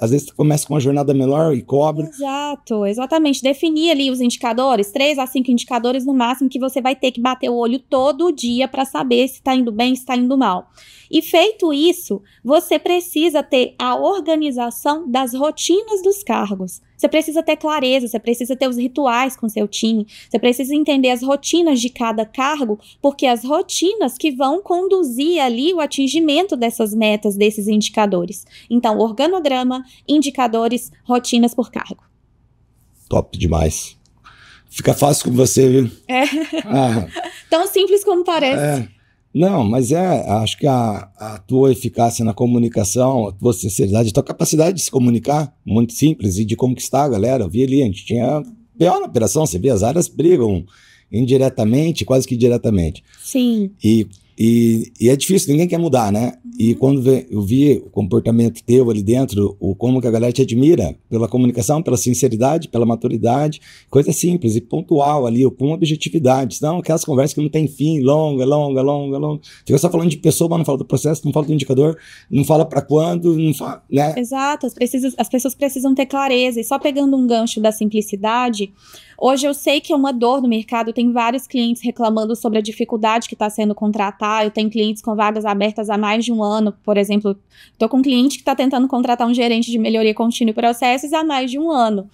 A: Às vezes tu começa com uma jornada menor e cobra.
B: Exato, exatamente. Definir ali os indicadores, 3 a 5 indicadores no máximo, que você vai ter que bater o olho todo dia para saber se está indo bem, se está indo mal. E feito isso, você precisa ter a organização das rotinas dos cargos. Você precisa ter clareza, você precisa ter os rituais com seu time, você precisa entender as rotinas de cada cargo, porque as rotinas que vão conduzir ali o atingimento dessas metas, desses indicadores. Então, organograma, indicadores, rotinas por cargo.
A: Top demais. Fica fácil com você, viu?
B: Tão simples como parece.
A: Não, mas acho que a tua eficácia na comunicação, a tua sinceridade, a tua capacidade de se comunicar, muito simples, e de conquistar a galera. Eu vi ali, a gente tinha pior na operação, você vê, as áreas brigam indiretamente, quase que diretamente.
B: Sim.
A: E é difícil, ninguém quer mudar, né? E quando eu vi o comportamento teu ali dentro, como que a galera te admira pela comunicação, pela sinceridade, pela maturidade, coisa simples e pontual ali, com objetividade. Não aquelas conversas que não tem fim, longa. Fica só falando de pessoa, mas não fala do processo, não fala do indicador, não fala pra quando, não fala, né?
B: Exato, as pessoas precisam ter clareza. E só pegando um gancho da simplicidade, hoje eu sei que é uma dor no mercado, tem vários clientes reclamando sobre a dificuldade que está sendo contratar. Eu tenho clientes com vagas abertas há mais de um ano, por exemplo, estou com um cliente que está tentando contratar um gerente de melhoria contínua e processos há mais de um ano.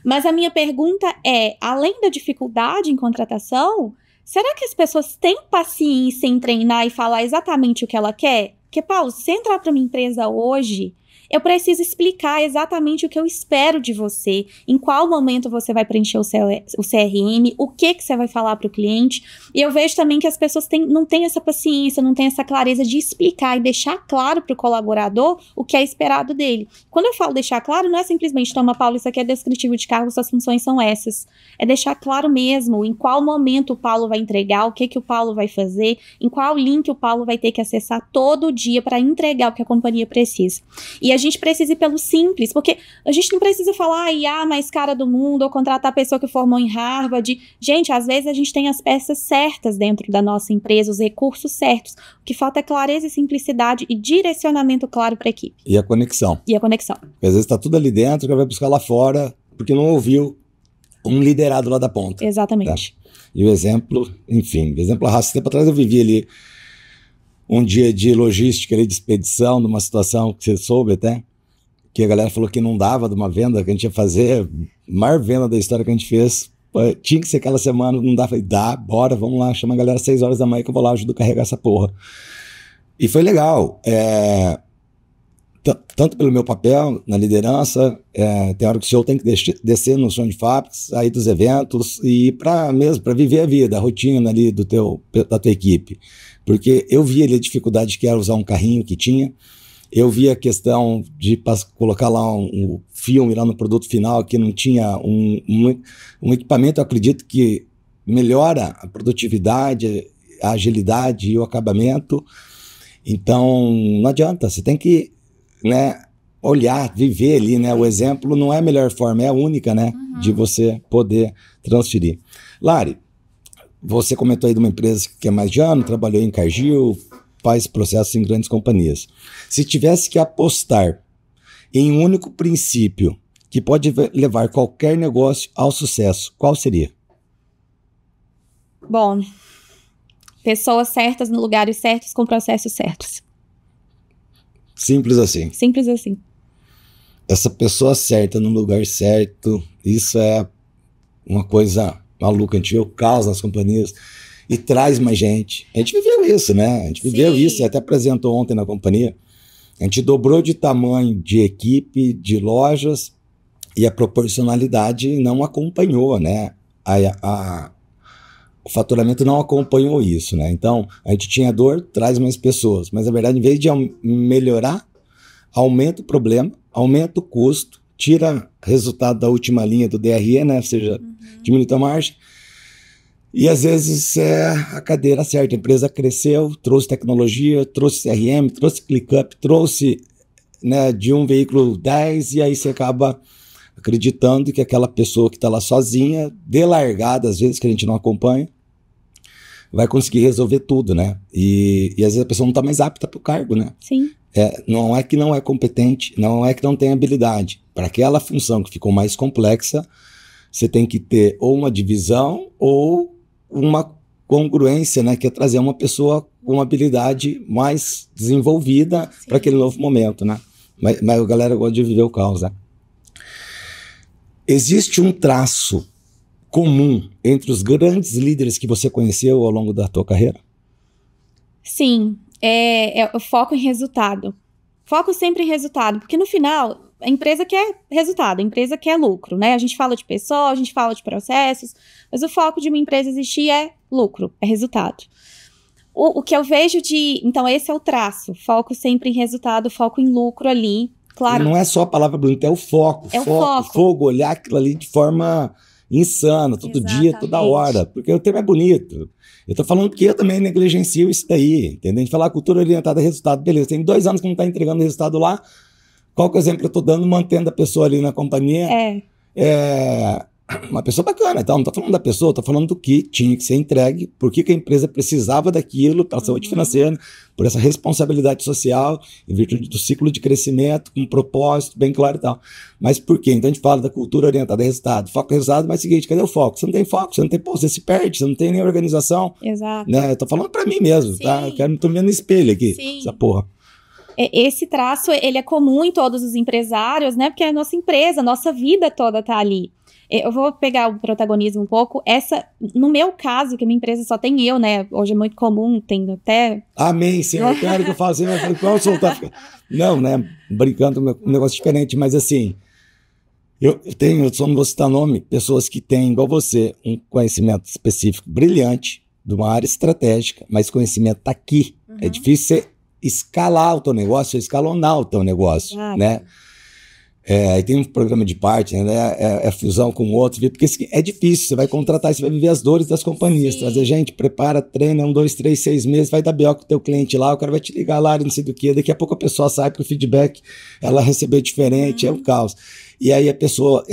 B: Mas a minha pergunta é, além da dificuldade em contratação, será que as pessoas têm paciência em treinar e falar exatamente o que ela quer? Porque, Paulo, se você entrar para uma empresa hoje eu preciso explicar exatamente o que eu espero de você, em qual momento você vai preencher o CRM, o que você vai falar para o cliente. E eu vejo também que as pessoas não têm essa paciência, não têm essa clareza de explicar e deixar claro para o colaborador o que é esperado dele. Quando eu falo deixar claro, não é simplesmente, toma, Paulo, isso aqui é descritivo de cargo, suas funções são essas. É deixar claro mesmo em qual momento o Paulo vai entregar, o que o Paulo vai fazer, em qual link o Paulo vai ter que acessar todo dia para entregar o que a companhia precisa. E a gente precisa ir pelo simples, porque a gente não precisa falar IA mais cara do mundo ou contratar a pessoa que formou em Harvard. Gente, às vezes a gente tem as peças certas dentro da nossa empresa, os recursos certos. O que falta é clareza e simplicidade e direcionamento claro para a equipe.
A: E a conexão.
B: E a conexão.
A: Porque às vezes está tudo ali dentro, que vai buscar lá fora, porque não ouviu um liderado lá da ponta.
B: Exatamente.
A: Tá? E o exemplo, enfim, o exemplo raso. Tempo atrás eu vivi ali um dia de logística, ali, de expedição, numa situação que você soube até, que a galera falou que não dava de uma venda que a gente ia fazer, a maior venda da história que a gente fez, tinha que ser aquela semana, não dá, falei, dá, bora, vamos lá, chama a galera às 6 horas da manhã que eu vou lá, ajudo a carregar essa porra. E foi legal, tanto pelo meu papel na liderança, tem hora que o senhor tem que descer no chão de fábrica, sair dos eventos e ir para viver a vida, a rotina ali da tua equipe. Porque eu vi ali a dificuldade que era usar um carrinho que tinha, eu vi a questão de colocar lá um filme lá no produto final que não tinha um equipamento, eu acredito que melhora a produtividade, a agilidade e o acabamento. Então não adianta, você tem que, né, olhar, viver ali, né? O exemplo não é a melhor forma, é a única, né? De você poder transferir. Lari, você comentou aí de uma empresa que é mais de ano, trabalhou em Cargill, faz processos em grandes companhias. Se tivesse que apostar em um único princípio que pode levar qualquer negócio ao sucesso, qual seria?
B: Bom, pessoas certas no lugares certos com processos certos.
A: Simples assim.
B: Simples assim.
A: Essa pessoa certa no lugar certo, isso é uma coisa maluca. A gente vê o caos nas companhias e traz mais gente. A gente viveu isso, né? A gente viveu isso e até apresentou ontem na companhia. A gente dobrou de tamanho de equipe, de lojas, e a proporcionalidade não acompanhou, né? O faturamento não acompanhou isso, né? Então, a gente tinha dor, traz mais pessoas. Mas, na verdade, em vez de melhorar, aumenta o problema, aumenta o custo, tira resultado da última linha do DRE, né? Ou seja, diminui a margem. E, às vezes, a cadeira certa. A empresa cresceu, trouxe tecnologia, trouxe CRM, trouxe ClickUp, trouxe, né, de um veículo 10, e aí você acaba acreditando que aquela pessoa que está lá sozinha, de largada, às vezes, que a gente não acompanha, vai conseguir resolver tudo, né? E às vezes a pessoa não está mais apta para o cargo, né?
B: Sim.
A: Não é que não é competente, não é que não tem habilidade. Para aquela função que ficou mais complexa, você tem que ter ou uma divisão ou uma congruência, né? Que é trazer uma pessoa com uma habilidade mais desenvolvida para aquele novo momento, né? Mas a galera gosta de viver o caos, né? Existe um traço comum entre os grandes líderes que você conheceu ao longo da tua carreira?
B: Sim, é o foco em resultado. Foco sempre em resultado, porque no final, a empresa quer resultado, a empresa quer lucro, né? A gente fala de pessoal, a gente fala de processos, mas o foco de uma empresa existir é lucro, é resultado. O que eu vejo então esse é o traço, foco sempre em resultado, foco em lucro ali, claro.
A: E não é só a palavra bonita, é o foco.
B: É o foco.
A: Fogo, olhar aquilo ali de forma insana, todo dia, toda hora, porque o termo é bonito. Eu tô falando que eu também negligencio isso daí, entendeu? A gente fala cultura orientada a resultado, beleza, tem 2 anos que não tá entregando resultado lá, qual que é o exemplo que eu tô dando, mantendo a pessoa ali na companhia? Uma pessoa bacana, então não tô falando da pessoa, tô falando do que tinha que ser entregue, por que a empresa precisava daquilo, pela saúde financeira, por essa responsabilidade social, em virtude do ciclo de crescimento, com um propósito bem claro e tal. Mas por quê? Então a gente fala da cultura orientada a resultado, foco em resultado, mas é o seguinte, cadê o foco? Você não tem foco, você não tem, você se perde, você não tem nem organização.
B: Exato.
A: Né? Eu tô falando pra mim mesmo, tá? Eu tô vendo no espelho aqui, essa porra.
B: Esse traço, ele é comum em todos os empresários, né? Porque é a nossa empresa, a nossa vida toda tá ali. Eu vou pegar o protagonismo um pouco. No meu caso, que a minha empresa só tem eu, né? Hoje é muito comum, tem até...
A: Amém, Senhor. Claro que eu falo assim, mas qual soltar? Não, né? Brincando, um negócio diferente, mas assim, eu só não vou citar nome, pessoas que têm, igual você, um conhecimento específico brilhante, de uma área estratégica, mas conhecimento tá aqui. É difícil você escalar o teu negócio, escalonar o teu negócio, né? Aí tem um programa de partner, né? É fusão com outro, porque é difícil, você vai contratar, você vai viver as dores das companhias,
B: Sim.
A: trazer gente, prepara, treina, 1, 2, 3, 6 meses, vai dar BO com o teu cliente lá, o cara vai te ligar lá, não sei do que, daqui a pouco a pessoa sai porque o feedback ela recebeu diferente, é um caos. E aí a pessoa,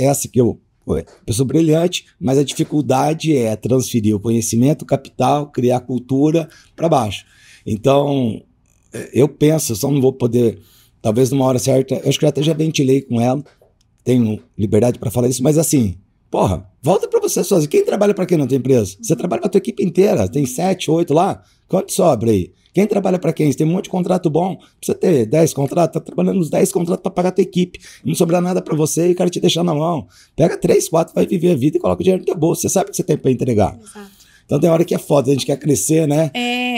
A: pessoa brilhante, mas a dificuldade é transferir o conhecimento, o capital, criar cultura para baixo. Então, eu penso, eu só não vou poder... Talvez numa hora certa, eu acho que eu até já ventilei com ela, tenho liberdade para falar isso, mas assim, porra, volta para você sozinho. Quem trabalha para quem na tua empresa? Você trabalha para tua equipe inteira, tem 7, 8 lá, quanto sobra aí? Quem trabalha para quem? Você tem um monte de contrato bom, precisa ter 10 contratos, tá trabalhando nos 10 contratos para pagar a tua equipe, não sobrar nada para você e o cara te deixar na mão. Pega 3, 4, vai viver a vida e coloca o dinheiro no teu bolso, você sabe o que você tem para entregar.
B: Exato.
A: Então tem hora que é foda, a gente quer crescer, né?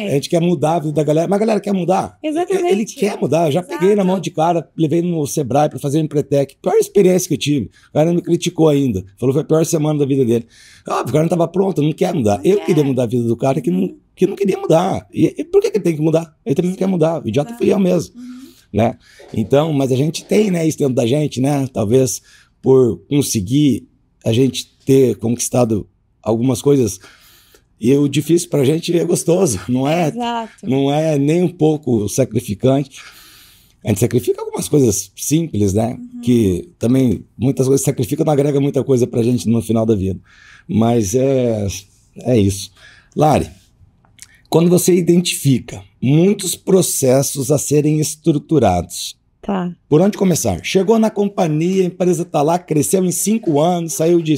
A: A gente quer mudar a vida da galera, mas a galera quer mudar.
B: Exatamente.
A: Ele quer mudar. Eu já peguei na mão de cara, levei no Sebrae para fazer um Empretec. Pior experiência que eu tive. O cara me criticou ainda. Falou que foi a pior semana da vida dele. O cara não estava pronto, não quer mudar. Eu queria mudar a vida do cara que não queria mudar. E por que ele tem que mudar? Ele também não quer mudar. O idiota fui eu mesmo. Né? Então, mas a gente tem, né, isso dentro da gente, né? Talvez por conseguir a gente ter conquistado algumas coisas. E o difícil pra gente é gostoso, não é?
B: Exato.
A: Não é nem um pouco sacrificante. A gente sacrifica algumas coisas simples, né? Que também muitas coisas sacrifica, não agrega muita coisa pra gente no final da vida. Mas é isso. Lari, quando você identifica muitos processos a serem estruturados,
B: Tá.
A: por onde começar? Chegou na companhia, a empresa está lá, cresceu em 5 anos, saiu de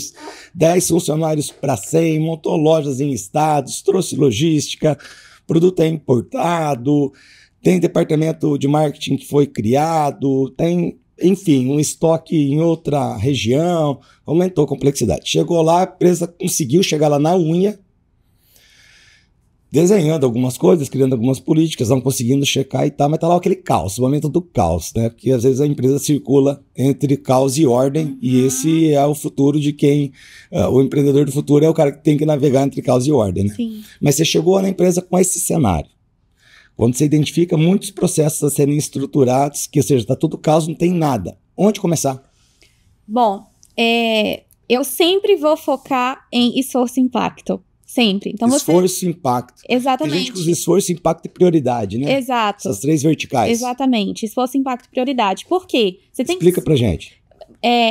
A: 10 funcionários para 100, montou lojas em estados, trouxe logística, produto é importado, tem departamento de marketing que foi criado, tem, enfim, um estoque em outra região, aumentou a complexidade. Chegou lá, a empresa conseguiu chegar lá na unha, desenhando algumas coisas, criando algumas políticas, não conseguindo checar e tal, mas tá lá aquele caos, o momento do caos, né? Porque às vezes a empresa circula entre caos e ordem, e esse é o futuro de quem... o empreendedor do futuro é o cara que tem que navegar entre caos e ordem, né?
B: Sim.
A: Mas você chegou na empresa com esse cenário. Quando você identifica muitos processos a serem estruturados, que ou seja, tá tudo caos, não tem nada. Onde começar?
B: Bom, eu sempre vou focar em esforço e impacto. Sempre. Então,
A: esforço e impacto.
B: Exatamente.
A: Tem gente que usa esforço, impacto e prioridade, né?
B: Exato.
A: Essas 3 verticais.
B: Exatamente. Esforço, impacto e prioridade. Por quê?
A: Explica pra gente.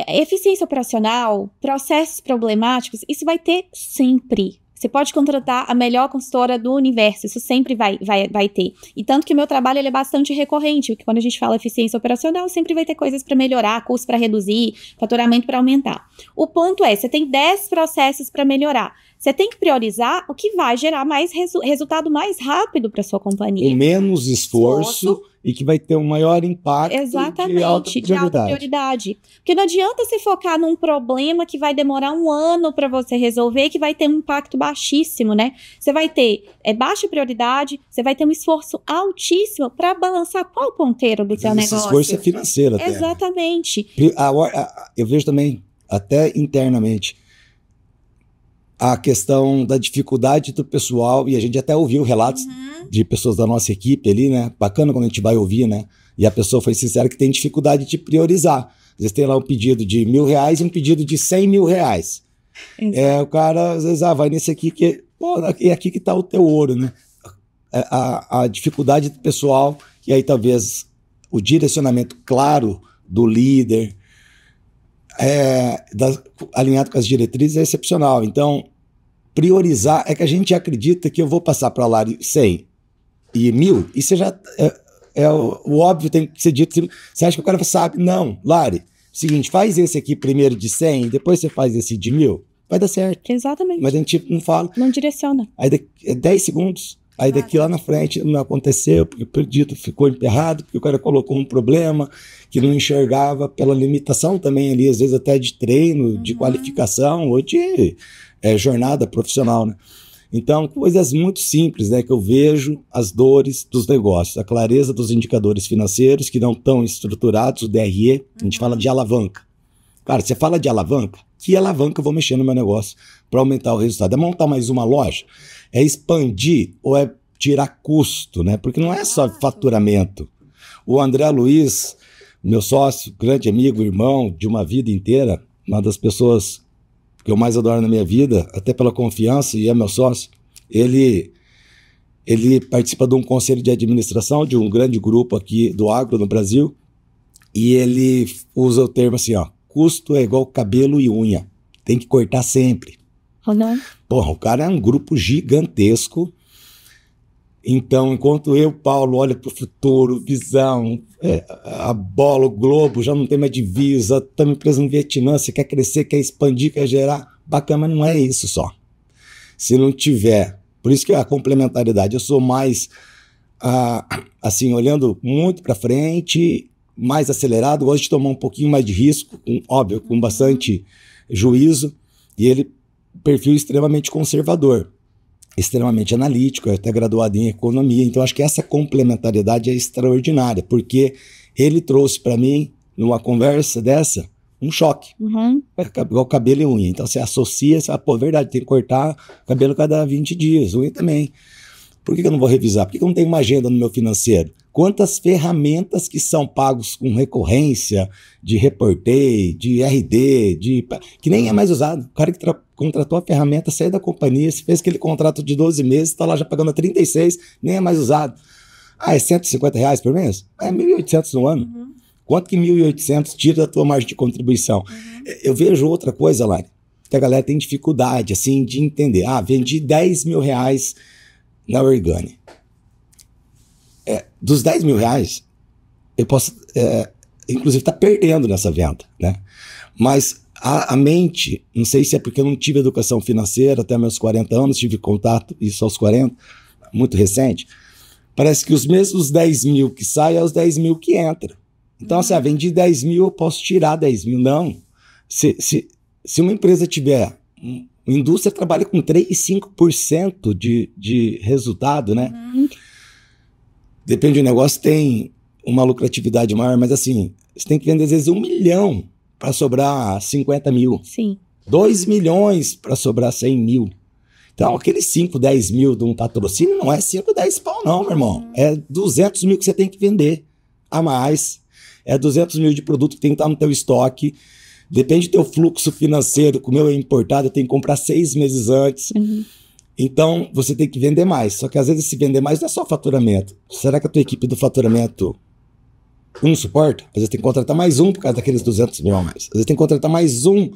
B: Eficiência operacional, processos problemáticos, isso vai ter sempre. Você pode contratar a melhor consultora do universo, isso sempre vai ter. E tanto que o meu trabalho ele é bastante recorrente, porque quando a gente fala eficiência operacional, sempre vai ter coisas para melhorar, custo para reduzir, faturamento para aumentar. O ponto é, você tem 10 processos para melhorar. Você tem que priorizar o que vai gerar mais resultado mais rápido para sua companhia.
A: Com menos esforço e que vai ter um maior impacto.
B: Exatamente,
A: de alta
B: prioridade. Porque não adianta você focar num problema que vai demorar 1 ano para você resolver, que vai ter um impacto baixíssimo, né? Você vai ter baixa prioridade, você vai ter um esforço altíssimo para balançar qual ponteiro do seu negócio.
A: Esse esforço é financeiro até.
B: Exatamente.
A: Eu vejo também, até internamente, a questão da dificuldade do pessoal, e a gente até ouviu relatos de pessoas da nossa equipe ali, né? Bacana quando a gente vai ouvir, né? E a pessoa foi sincera que tem dificuldade de priorizar. Às vezes tem lá um pedido de R$1.000 e um pedido de R$100 mil. O cara, às vezes, vai nesse aqui que... Pô, é aqui que tá o teu ouro, né? A dificuldade do pessoal, e aí talvez o direcionamento claro do líder, alinhado com as diretrizes, é excepcional. Então, priorizar é que a gente acredita que eu vou passar para lá 100 e 1.000, e você já o óbvio tem que ser dito. Você acha que o cara sabe? Não, Lari, seguinte, faz esse aqui primeiro de 100, depois você faz esse de 1.000, vai dar certo.
B: Exatamente.
A: Mas a gente não fala.
B: Não direciona.
A: Aí 10 segundos, Aí daqui lá na frente não aconteceu, porque o pedido ficou emperrado, porque o cara colocou um problema que não enxergava pela limitação também ali, às vezes até de treino, de qualificação ou de jornada profissional, né? Então, coisas muito simples, né, que eu vejo as dores dos negócios, a clareza dos indicadores financeiros que não estão estruturados, o DRE, a gente fala de alavanca. Cara, você fala de alavanca, que alavanca eu vou mexer no meu negócio para aumentar o resultado? É montar mais uma loja? É expandir ou é tirar custo, né? Porque não é só faturamento. O André Luiz, meu sócio, grande amigo, irmão de uma vida inteira, uma das pessoas que eu mais adoro na minha vida, até pela confiança, e é meu sócio, ele participa de um conselho de administração de um grande grupo aqui do agro no Brasil, e ele usa o termo assim, ó, custo é igual cabelo e unha, tem que cortar sempre.
B: Não.
A: Porra, o cara é um grupo gigantesco. Então, enquanto eu, Paulo, olha para o futuro, visão, a bola, o globo, já não tem mais divisa, estamos empresa no Vietnã, você quer crescer, quer expandir, quer gerar, bacana, mas não é isso só. Se não tiver, por isso que a complementaridade, eu sou mais, assim, olhando muito para frente, mais acelerado, gosto de tomar um pouquinho mais de risco, óbvio, com bastante juízo, e ele, perfil extremamente conservador, extremamente analítico, até graduado em economia, então acho que essa complementariedade é extraordinária, porque ele trouxe para mim, numa conversa dessa, um choque, igual cabelo e unha, então você associa, você fala, pô, verdade, tem que cortar cabelo cada 20 dias, unha também. Por que eu não vou revisar? Por que eu não tenho uma agenda no meu financeiro? Quantas ferramentas que são pagos com recorrência, de Reportei, de RD, que nem é mais usado. O cara que contratou a ferramenta, saiu da companhia, se fez aquele contrato de 12 meses, está lá já pagando 36, nem é mais usado. Ah, é R$150 por mês? É 1.800 no ano. Quanto que 1.800 tira da tua margem de contribuição? Eu vejo outra coisa, Lari, que a galera tem dificuldade, assim, de entender. Ah, vendi R$10 mil na Organi. Dos R$10 mil, eu posso, inclusive, estar perdendo nessa venda, né? Mas a mente, não sei se é porque eu não tive educação financeira até meus 40 anos, tive contato, isso aos 40, muito recente, parece que os mesmos 10 mil que saem é os 10 mil que entram. Então, assim, vendi 10 mil, eu posso tirar 10 mil. Não. Se uma empresa tiver... A indústria trabalha com 3% e 5% de resultado, né? Depende do negócio, tem uma lucratividade maior, mas assim, você tem que vender às vezes 1 milhão para sobrar 50 mil.
B: Sim.
A: 2 milhões para sobrar 100 mil. Então, aqueles 5, 10 mil de um patrocínio não é 5, 10 pau não, meu irmão. É 200 mil que você tem que vender a mais. É 200 mil de produto que tem que estar no teu estoque. Depende do teu fluxo financeiro, como o meu é importado, eu tenho que comprar 6 meses antes. Então, você tem que vender mais. Só que às vezes se vender mais não é só faturamento. Será que a tua equipe do faturamento não suporta? Às vezes tem que contratar mais um por causa daqueles 200 mil a mais. Às vezes tem que contratar mais um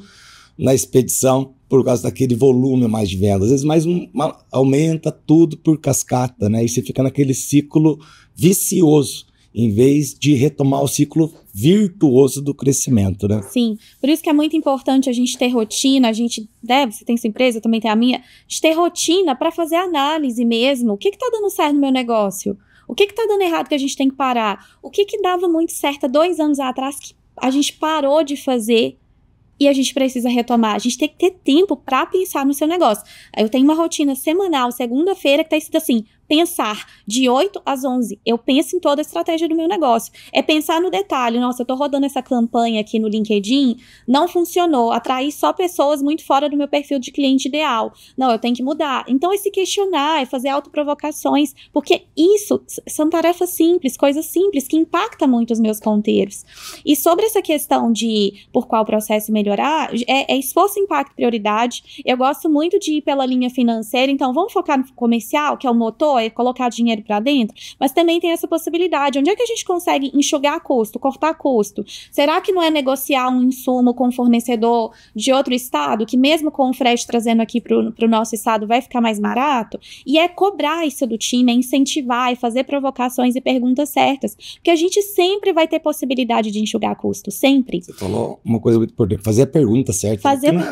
A: na expedição por causa daquele volume mais de venda. Às vezes mais um aumenta tudo por cascata, né? E você fica naquele ciclo vicioso, em vez de retomar o ciclo virtuoso do crescimento, né?
B: Sim, por isso que é muito importante a gente ter rotina, a gente deve, você tem sua empresa, eu também tenho a minha, a gente ter rotina para fazer análise mesmo. O que está dando certo no meu negócio? O que está dando errado que a gente tem que parar? O que dava muito certo há 2 anos atrás que a gente parou de fazer e a gente precisa retomar? A gente tem que ter tempo para pensar no seu negócio. Eu tenho uma rotina semanal, segunda-feira, que está escrito assim, pensar de 8 às 11. Eu penso em toda a estratégia do meu negócio. É pensar no detalhe. Nossa, eu tô rodando essa campanha aqui no LinkedIn, não funcionou. Atraí só pessoas muito fora do meu perfil de cliente ideal. Não, eu tenho que mudar. Então, é se questionar, é fazer autoprovocações, porque isso são tarefas simples, coisas simples, que impactam muito os meus ponteiros. E sobre essa questão de por qual processo melhorar, é esforço, impacto, prioridade. Eu gosto muito de ir pela linha financeira, então vamos focar no comercial, que é o motor, é colocar dinheiro para dentro, mas também tem essa possibilidade. Onde é que a gente consegue enxugar custo, cortar custo? Será que não é negociar um insumo com um fornecedor de outro estado, que mesmo com o frete trazendo aqui para o nosso estado vai ficar mais barato? E é cobrar isso do time, é incentivar, é fazer provocações e perguntas certas, porque a gente sempre vai ter possibilidade de enxugar custo, sempre.
A: Você falou uma coisa muito importante, fazer a pergunta certa.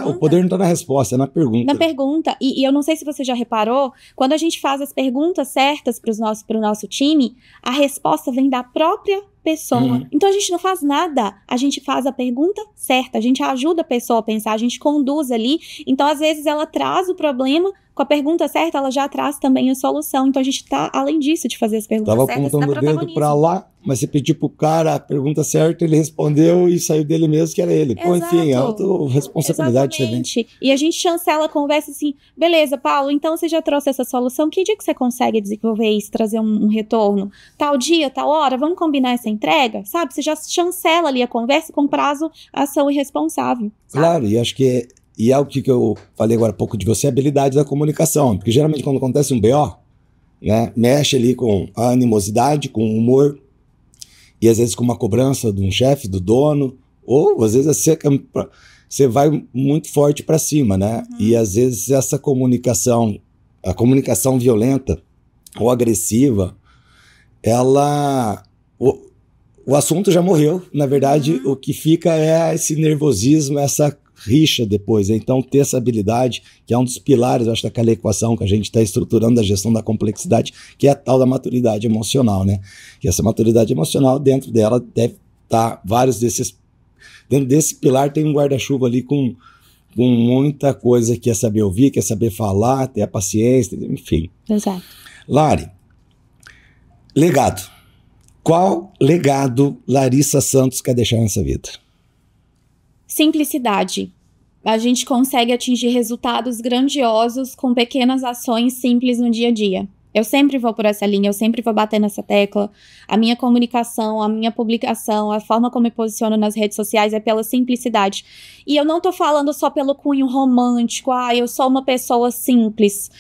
A: O poder não está na resposta, é na pergunta.
B: Na pergunta, e eu não sei se você já reparou, quando a gente faz as perguntas perguntas certas para o nosso time, a resposta vem da própria pessoa. Então a gente não faz nada, a gente faz a pergunta certa, a gente ajuda a pessoa a pensar, a gente conduz ali. Então às vezes ela traz o problema, com a pergunta certa ela já traz também a solução. Então a gente tá, além disso, de fazer as perguntas certas,
A: apontando o dedo pra lá, mas você pediu pro cara a pergunta certa, ele respondeu e saiu dele mesmo que era ele. Pô, enfim, é autorresponsabilidade também.
B: E a gente chancela a conversa assim, beleza, Paulo, então você já trouxe essa solução, que dia que você consegue desenvolver isso, trazer um retorno? Tal dia, tal hora, vamos combinar essa entrega? Sabe, você já chancela ali a conversa com prazo, ação irresponsável. Sabe?
A: Claro, e acho que é o que eu falei agora há pouco de você, a habilidade da comunicação, porque geralmente quando acontece um BO, né, mexe ali com a animosidade, com o humor, e às vezes com uma cobrança de um chefe, do dono, ou às vezes você vai muito forte para cima, né? E às vezes essa comunicação, a comunicação violenta ou agressiva, o assunto já morreu. Na verdade, o que fica é esse nervosismo, essa rixa depois. Então, ter essa habilidade, que é um dos pilares, eu acho, daquela equação que a gente está estruturando a gestão da complexidade, que é a tal da maturidade emocional, né? E essa maturidade emocional, dentro dela, deve estar dentro desse pilar tem um guarda-chuva ali com muita coisa que é saber ouvir, que é saber falar, ter a paciência, enfim.
B: Exato.
A: Lari, legado. Qual legado Larissa Santos quer deixar nessa vida?
B: Simplicidade. A gente consegue atingir resultados grandiosos com pequenas ações simples no dia a dia. Eu sempre vou por essa linha, eu sempre vou bater nessa tecla. A minha comunicação, a minha publicação, a forma como eu me posiciono nas redes sociais é pela simplicidade. E eu não tô falando só pelo cunho romântico, eu sou uma pessoa simples.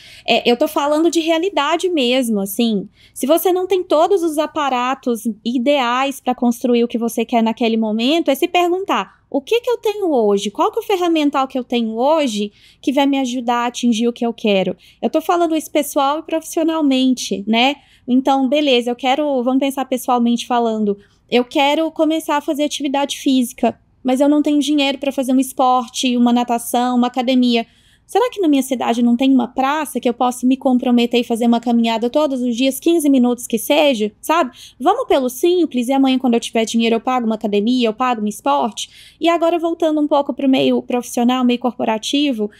B: Eu tô falando de realidade mesmo, assim. Se você não tem todos os aparatos ideais para construir o que você quer naquele momento, é se perguntar: o que eu tenho hoje? Qual que é o ferramental que eu tenho hoje que vai me ajudar a atingir o que eu quero? Eu tô falando isso pessoal e profissionalmente, né? Então, beleza, vamos pensar pessoalmente falando, eu quero começar a fazer atividade física, mas eu não tenho dinheiro para fazer um esporte, uma natação, uma academia. Será que na minha cidade não tem uma praça que eu posso me comprometer e fazer uma caminhada todos os dias, 15 minutos que seja, sabe? Vamos pelo simples e amanhã, quando eu tiver dinheiro, eu pago uma academia, eu pago um esporte. E agora, voltando um pouco para o meio profissional, meio corporativo,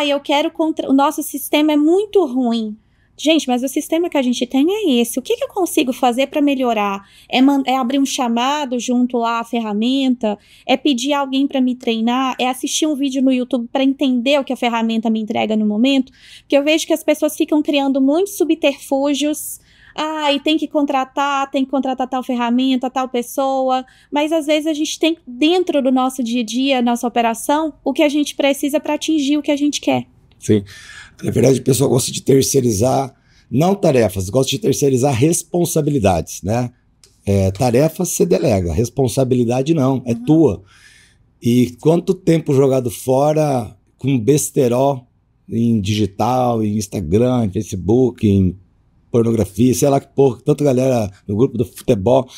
B: eu quero o nosso sistema é muito ruim. Gente, mas o sistema que a gente tem é esse. O que eu consigo fazer para melhorar? É abrir um chamado junto lá à ferramenta? É pedir alguém para me treinar? É assistir um vídeo no YouTube para entender o que a ferramenta me entrega no momento? Porque eu vejo que as pessoas ficam criando muitos subterfúgios. E tem que contratar tal ferramenta, tal pessoa. Mas às vezes a gente tem dentro do nosso dia a dia, nossa operação, o que a gente precisa para atingir o que a gente quer.
A: Sim. Na verdade, o pessoal gosta de terceirizar, não tarefas, gosta de terceirizar responsabilidades, né? Tarefas você delega, responsabilidade não, é tua. E quanto tempo jogado fora com besterol em digital, em Instagram, em Facebook, em pornografia, sei lá que porra, tanta galera no grupo do futebol,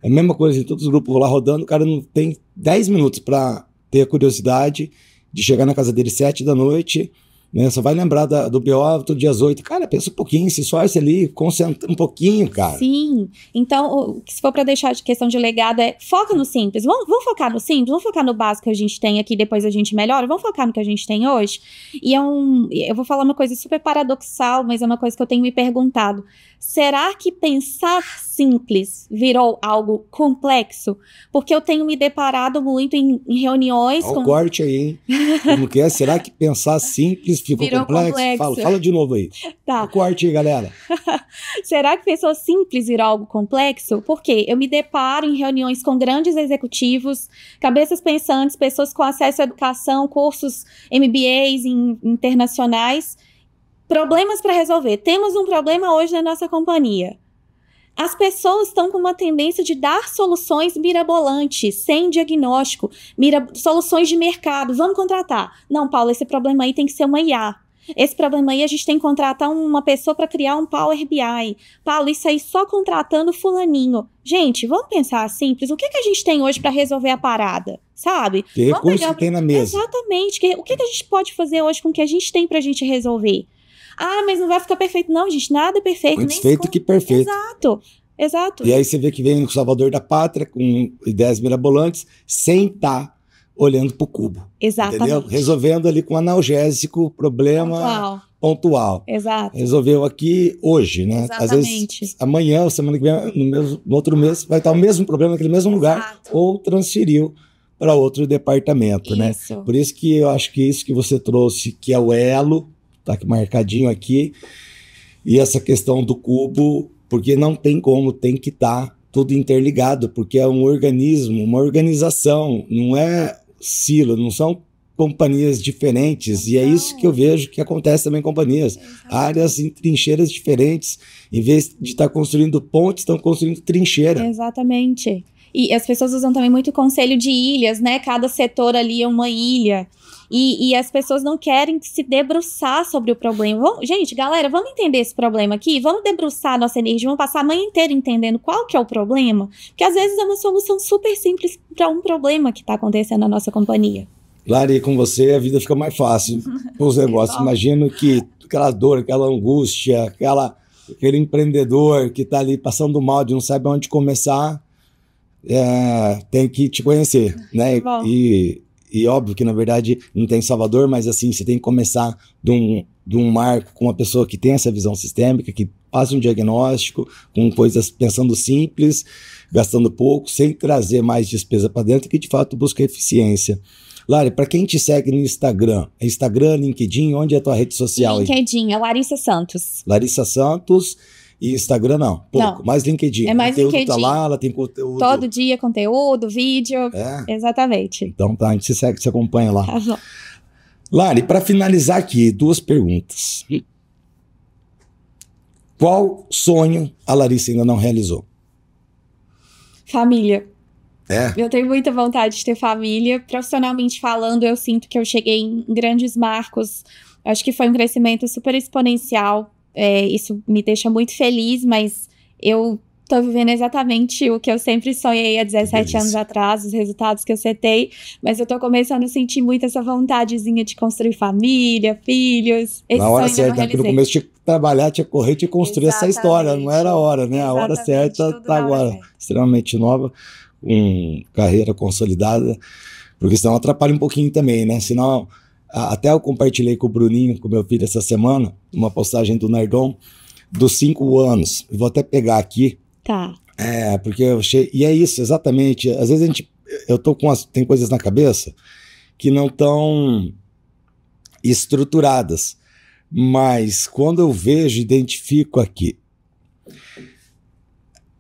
A: é a mesma coisa, todos os grupos vão lá rodando, o cara não tem 10 minutos para ter a curiosidade de chegar na casa dele 7 da noite, né? Só vai lembrar do BO todo dia às 8. Cara, pensa um pouquinho, se esforce ali, concentra um pouquinho, cara.
B: Sim. Então, se for para deixar de questão de legado, foca no simples. Vamos focar no simples, vamos focar no básico que a gente tem aqui, depois a gente melhora, vamos focar no que a gente tem hoje. E eu vou falar uma coisa super paradoxal, mas é uma coisa que eu tenho me perguntado. Será que pensar simples virou algo complexo? Porque eu tenho me deparado muito em reuniões
A: com... Olha o corte aí, hein? Como que é? Será que pensar simples ficou complexo? Fala de novo aí. Tá. O corte aí, galera.
B: Será que pensar simples virou algo complexo? Porque eu me deparo em reuniões com grandes executivos, cabeças pensantes, pessoas com acesso à educação, cursos MBAs internacionais, problemas para resolver. Temos um problema hoje na nossa companhia. As pessoas estão com uma tendência de dar soluções mirabolantes, sem diagnóstico, soluções de mercado. Vamos contratar. Não, Paulo, esse problema aí tem que ser uma IA. Esse problema aí a gente tem que contratar uma pessoa para criar um Power BI. Paulo, isso aí só contratando fulaninho. Gente, vamos pensar simples. O que a gente tem hoje para resolver a parada? Sabe?
A: Que recurso que tem na mesa.
B: Exatamente. O que a gente pode fazer hoje com o que a gente tem para a gente resolver? Ah, mas não vai ficar perfeito. Não, gente, nada é perfeito.
A: Antes feito que perfeito.
B: Exato, exato.
A: E aí você vê que vem o salvador da pátria com ideias mirabolantes, sem estar olhando para o cubo.
B: Exatamente.
A: Entendeu? Resolvendo ali com analgésico problema pontual.
B: Exato.
A: Resolveu aqui hoje, né?
B: Exatamente.
A: Às vezes amanhã ou semana que vem, no outro mês, vai estar o mesmo problema naquele mesmo lugar, ou transferiu para outro departamento, né? Por isso que eu acho que isso que você trouxe, que é o elo, tá aqui marcadinho aqui, e essa questão do cubo, porque não tem como, tem que estar tudo interligado, porque é um organismo, uma organização, não é silo, não são companhias diferentes, e é isso que eu vejo que acontece também em companhias. Áreas em trincheiras diferentes, em vez de estar construindo pontes, estão construindo trincheira.
B: Exatamente. E as pessoas usam também muito o conceito de ilhas, né? Cada setor ali é uma ilha. E as pessoas não querem se debruçar sobre o problema. Gente, galera, vamos entender esse problema aqui? Vamos debruçar a nossa energia, vamos passar a manhã inteira entendendo qual que é o problema? Porque às vezes é uma solução super simples para um problema que está acontecendo na nossa companhia.
A: Lari, com você a vida fica mais fácil com os negócios. Imagino que aquela dor, aquela angústia, aquele empreendedor que está ali passando mal, de não sabe onde começar, tem que te conhecer, né? E óbvio que, na verdade, não tem salvador, mas assim, você tem que começar de um marco com uma pessoa que tem essa visão sistêmica, que faz um diagnóstico, com coisas pensando simples, gastando pouco, sem trazer mais despesa para dentro, que de fato busca eficiência. Lari, para quem te segue no Instagram, é Instagram, LinkedIn, onde é a tua rede social?
B: LinkedIn, é Larissa Santos.
A: Larissa Santos. E Instagram não, pouco, mais LinkedIn.
B: É mais
A: conteúdo
B: LinkedIn.
A: Tá lá, ela tem conteúdo.
B: Todo dia conteúdo, vídeo. Exatamente.
A: Então tá, a gente se segue, se acompanha lá.
B: Tá bom.
A: Lari, para finalizar aqui, 2 perguntas. Qual sonho a Larissa ainda não realizou?
B: Família. Eu tenho muita vontade de ter família. Profissionalmente falando, eu sinto que eu cheguei em grandes marcos. Acho que foi um crescimento super exponencial. Isso me deixa muito feliz, mas eu tô vivendo exatamente o que eu sempre sonhei há 17 anos atrás, os resultados que eu setei, mas eu tô começando a sentir muito essa vontadezinha de construir família, filhos. Esse
A: na hora
B: sonho
A: certa,
B: né?
A: No começo tinha que trabalhar, tinha que correr, tinha que construir essa história, não era a hora, né? A hora certa tá agora, extremamente nova, com carreira consolidada, porque senão atrapalha um pouquinho também, né? Senão, até eu compartilhei com o Bruninho, com meu filho essa semana, uma postagem do Nardon, dos 5 anos. Eu vou até pegar aqui.
B: Tá.
A: Porque eu achei. E é isso, exatamente. Às vezes eu tô tem coisas na cabeça que não estão estruturadas. Mas quando eu vejo, identifico aqui.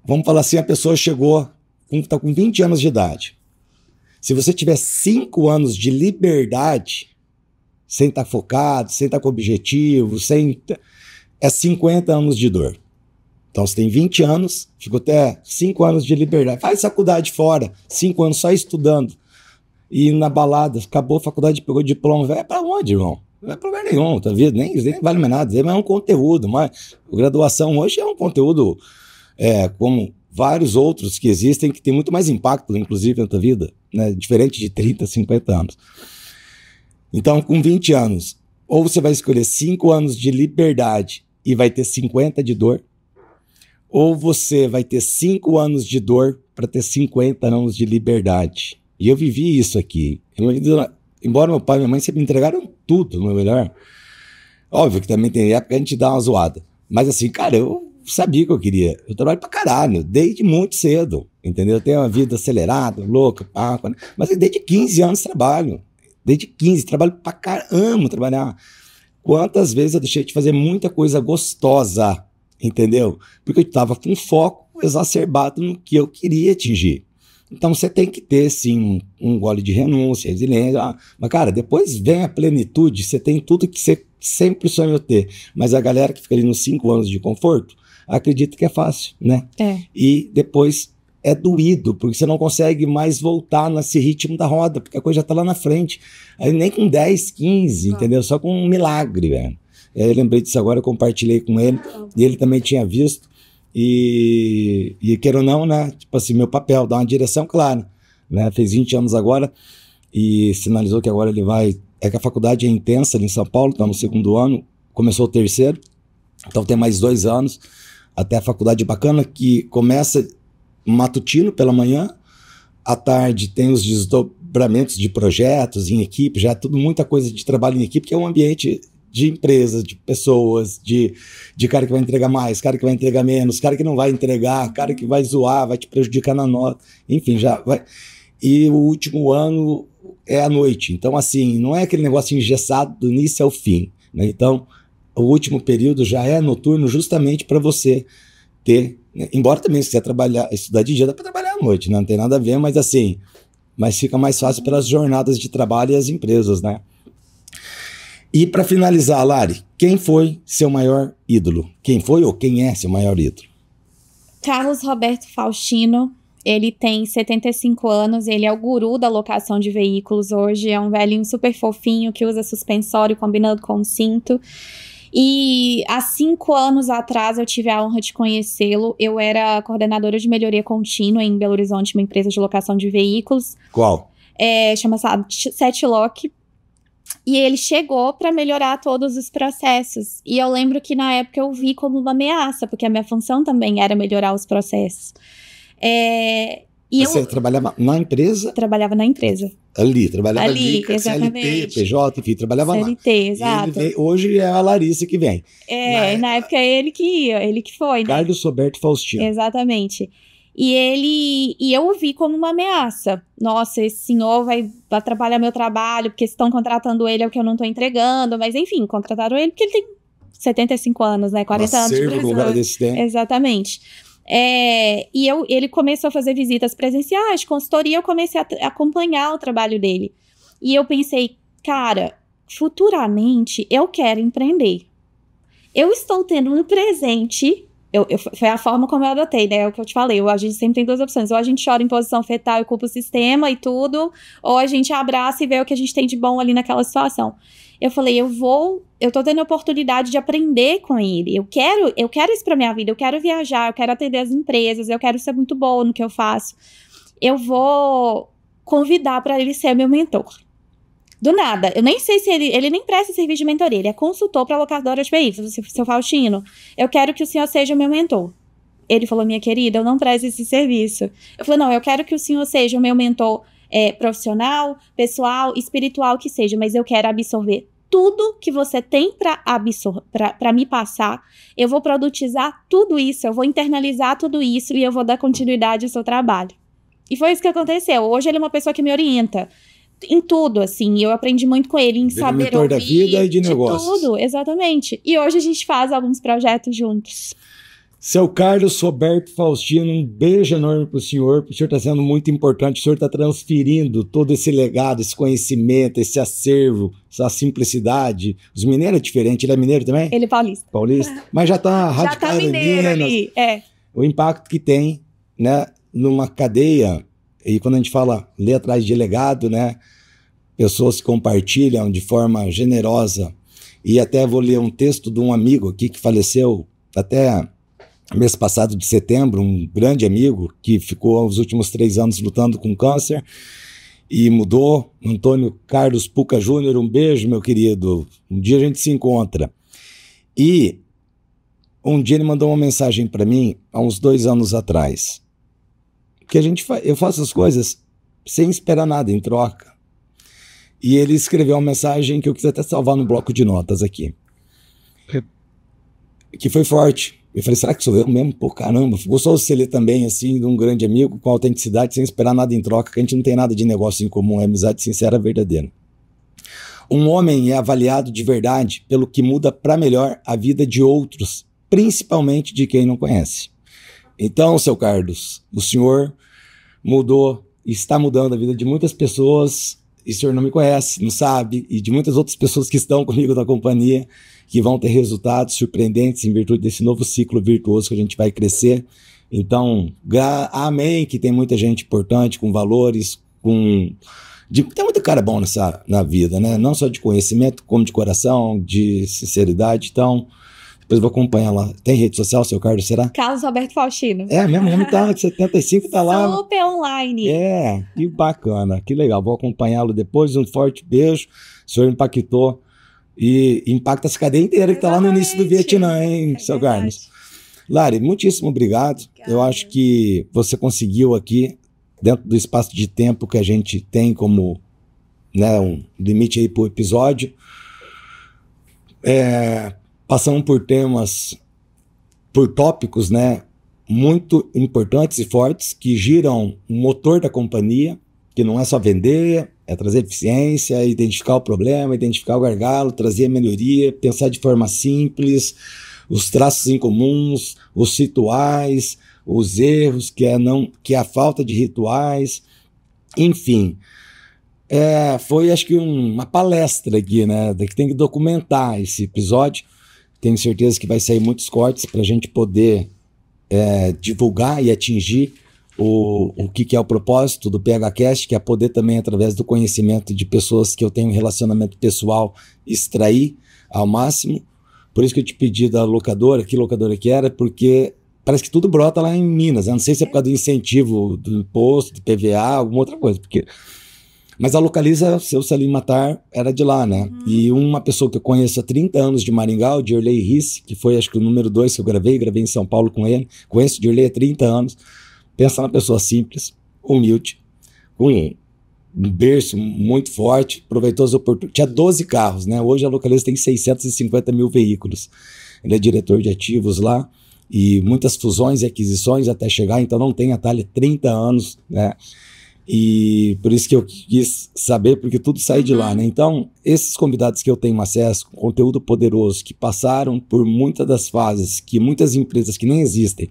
A: Vamos falar assim, a pessoa chegou, está com 20 anos de idade. Se você tiver 5 anos de liberdade, sem estar focado, sem estar com objetivo, é 50 anos de dor. Então você tem 20 anos, ficou até 5 anos de liberdade. Faz faculdade fora, 5 anos só estudando. E na balada, acabou a faculdade, pegou diploma, vai pra onde, irmão? Não vai pra lugar nenhum, tá vendo? Nem vale mais nada, é um conteúdo. Mas a graduação hoje é um conteúdo como vários outros que existem, que tem muito mais impacto, inclusive, na tua vida, né? Diferente de 30, 50 anos. Então, com 20 anos, ou você vai escolher 5 anos de liberdade e vai ter 50 de dor, ou você vai ter 5 anos de dor para ter 50 anos de liberdade. E eu vivi isso aqui. Embora meu pai e minha mãe sempre me entregaram tudo, no melhor. Óbvio que também tem época que a gente dá uma zoada. Mas assim, cara, eu sabia o que eu queria. Eu trabalho pra caralho, desde muito cedo, entendeu? Eu tenho uma vida acelerada, louca, mas desde 15 anos trabalho. Desde 15, trabalho pra caramba, amo trabalhar. Quantas vezes eu deixei de fazer muita coisa gostosa, entendeu? Porque eu estava com foco exacerbado no que eu queria atingir. Então você tem que ter, sim, um gole de renúncia, resiliência. Mas, cara, depois vem a plenitude, você tem tudo que você sempre sonhou ter. Mas a galera que fica ali nos 5 anos de conforto, acredita que é fácil, né? E depois é doído, porque você não consegue mais voltar nesse ritmo da roda, porque a coisa já tá lá na frente. Aí nem com 10, 15, entendeu? Só com um milagre, velho. Eu lembrei disso agora, eu compartilhei com ele, e ele também tinha visto, e queira ou não, né? Tipo assim, meu papel, dar uma direção clara, né? Fez 20 anos agora, e sinalizou que agora ele vai... É que a faculdade é intensa ali em São Paulo, tá no 2º ano, começou o terceiro, então tem mais 2 anos, até a faculdade bacana, que começa matutino pela manhã, à tarde tem os desdobramentos de projetos em equipe, já tudo muita coisa de trabalho em equipe, que é um ambiente de empresas, de pessoas, de cara que vai entregar mais, cara que vai entregar menos, cara que não vai entregar, cara que vai zoar, vai te prejudicar na nota, enfim, já vai. E o último ano é à noite, então assim, não é aquele negócio engessado do início ao fim, né? Então, o último período já é noturno justamente para você ter, né? Embora também se quiser trabalhar, estudar de dia, dá para trabalhar à noite, né? Não tem nada a ver, mas assim, mas fica mais fácil pelas jornadas de trabalho e as empresas, né? E para finalizar, Lari, quem foi seu maior ídolo? Quem foi ou quem é seu maior ídolo?
B: Carlos Roberto Faustino, ele tem 75 anos, ele é o guru da locação de veículos hoje, é um velhinho super fofinho que usa suspensório combinando com cinto. E há 5 anos atrás eu tive a honra de conhecê-lo. Eu era coordenadora de melhoria contínua em Belo Horizonte, uma empresa de locação de veículos.
A: Qual?
B: Chama-se Setlock. E ele chegou para melhorar todos os processos. E eu lembro que na época eu vi como uma ameaça, porque a minha função também era melhorar os processos.
A: Você trabalhava na empresa?
B: Trabalhava na empresa.
A: Trabalhava ali,
B: exatamente.
A: CLT, PJ, enfim, trabalhava lá.
B: CLT, exato.
A: Hoje é a Larissa que vem.
B: Na época é ele que ia, ele que foi, né?
A: Carlos Roberto Faustino.
B: Exatamente. E eu o vi como uma ameaça. Nossa, esse senhor vai atrapalhar meu trabalho, porque estão contratando ele é o que eu não estou entregando. Mas enfim, contrataram ele porque ele tem 75 anos, né? 40 anos de
A: lugar desse tempo.
B: Exatamente. Ele começou a fazer visitas presenciais, consultoria, eu comecei a acompanhar o trabalho dele. E eu pensei, cara, futuramente eu quero empreender. Eu estou tendo no presente... foi a forma como eu adotei, né? É o que eu te falei. A gente sempre tem 2 opções. Ou a gente chora em posição fetal e culpa o sistema e tudo, ou a gente abraça e vê o que a gente tem de bom ali naquela situação. Eu falei, eu tô tendo a oportunidade de aprender com ele. Eu quero isso pra minha vida. Eu quero viajar, eu quero atender as empresas, eu quero ser muito boa no que eu faço. Eu vou convidar para ele ser meu mentor. Do nada, eu nem sei se ele nem presta serviço de mentoria, ele é consultor para locadora de veículos, seu Faustino, eu quero que o senhor seja o meu mentor. Ele falou, minha querida, eu não presto esse serviço. Eu falei, não, eu quero que o senhor seja o meu mentor profissional, pessoal, espiritual, que seja, mas eu quero absorver tudo que você tem para me passar, eu vou produtizar tudo isso, eu vou internalizar tudo isso e eu vou dar continuidade ao seu trabalho. E foi isso que aconteceu. Hoje ele é uma pessoa que me orienta em tudo, assim, eu aprendi muito com ele, em saber
A: mentor
B: ouvir,
A: da vida e de negócios.
B: Tudo, exatamente. E hoje a gente faz alguns projetos juntos.
A: Seu Carlos Roberto Faustino, um beijo enorme pro senhor está sendo muito importante, o senhor está transferindo todo esse legado, esse conhecimento, esse acervo, essa simplicidade. Os mineiros é diferente, ele é mineiro também?
B: Ele é paulista.
A: Paulista? Mas já está radicado em Minas.
B: Ali,
A: O impacto que tem, né, numa cadeia. E quando a gente fala ler atrás de legado, né, pessoas que compartilham de forma generosa. E até vou ler um texto de um amigo aqui que faleceu até mês passado de setembro, um grande amigo que ficou os últimos 3 anos lutando com câncer e mudou, Antônio Carlos Puca Júnior, um beijo, meu querido. Um dia a gente se encontra. E um dia ele mandou uma mensagem para mim, há uns 2 anos atrás. Que eu faço as coisas sem esperar nada em troca. E ele escreveu uma mensagem que eu quis até salvar no bloco de notas aqui. Que foi forte. Eu falei, será que sou eu mesmo? Pô, caramba. Gostou de você ler também, assim, de um grande amigo, com autenticidade, sem esperar nada em troca, que a gente não tem nada de negócio em comum, é amizade sincera, verdadeira. Um homem é avaliado de verdade pelo que muda para melhor a vida de outros, principalmente de quem não conhece. Então, seu Carlos, o senhor mudou, está mudando a vida de muitas pessoas, e o senhor não me conhece, não sabe, e de muitas outras pessoas que estão comigo na companhia, que vão ter resultados surpreendentes em virtude desse novo ciclo virtuoso que a gente vai crescer. Então, amém, que tem muita gente importante, com valores, tem muito cara bom na vida, né? Não só de conhecimento, como de coração, de sinceridade. Então, depois vou acompanhar lá. Tem rede social, seu Carlos, será?
B: Carlos Roberto Faustino.
A: Mesmo, o homem tá 75, tá lá.
B: Super online.
A: Que bacana, que legal. Vou acompanhá-lo depois. Um forte beijo. O senhor impactou e impacta essa cadeia inteira que está lá no início do Vietnã, hein, seu Carlos? Lari, muitíssimo obrigado. Eu acho que você conseguiu aqui, dentro do espaço de tempo que a gente tem como, né, um limite aí para o episódio, passamos por temas, por tópicos, né, muito importantes e fortes, que giram o motor da companhia, que não é só vender, é trazer eficiência, identificar o problema, identificar o gargalo, trazer a melhoria, pensar de forma simples, os traços incomuns, os rituais, os erros, que é a falta de rituais, enfim. Foi, acho que, uma palestra aqui, né? Que tem que documentar esse episódio. Tenho certeza que vai sair muitos cortes para a gente poder divulgar e atingir o que é o propósito do PHCast, que é poder também, através do conhecimento de pessoas que eu tenho um relacionamento pessoal, extrair ao máximo. Por isso que eu te pedi da locadora, que locadora que era, porque parece que tudo brota lá em Minas. Eu não sei se é por causa do incentivo do imposto, do PVA, alguma outra coisa. Mas a Localiza, seu Salim Matar, era de lá, né? E uma pessoa que eu conheço há 30 anos de Maringá, o Dirley Risse, que foi, acho que, o número 2 que eu gravei em São Paulo com ele. Conheço o Dirley há 30 anos. Pensa numa pessoa simples, humilde, com um berço muito forte, aproveitou as oportunidades. Tinha 12 carros, né? Hoje a Localiza tem 650 mil veículos. Ele é diretor de ativos lá e muitas fusões e aquisições até chegar, então não tem atalho há 30 anos, né? E por isso que eu quis saber, porque tudo sai de lá, né? Então, esses convidados que eu tenho acesso, conteúdo poderoso, que passaram por muitas das fases, que muitas empresas que nem existem,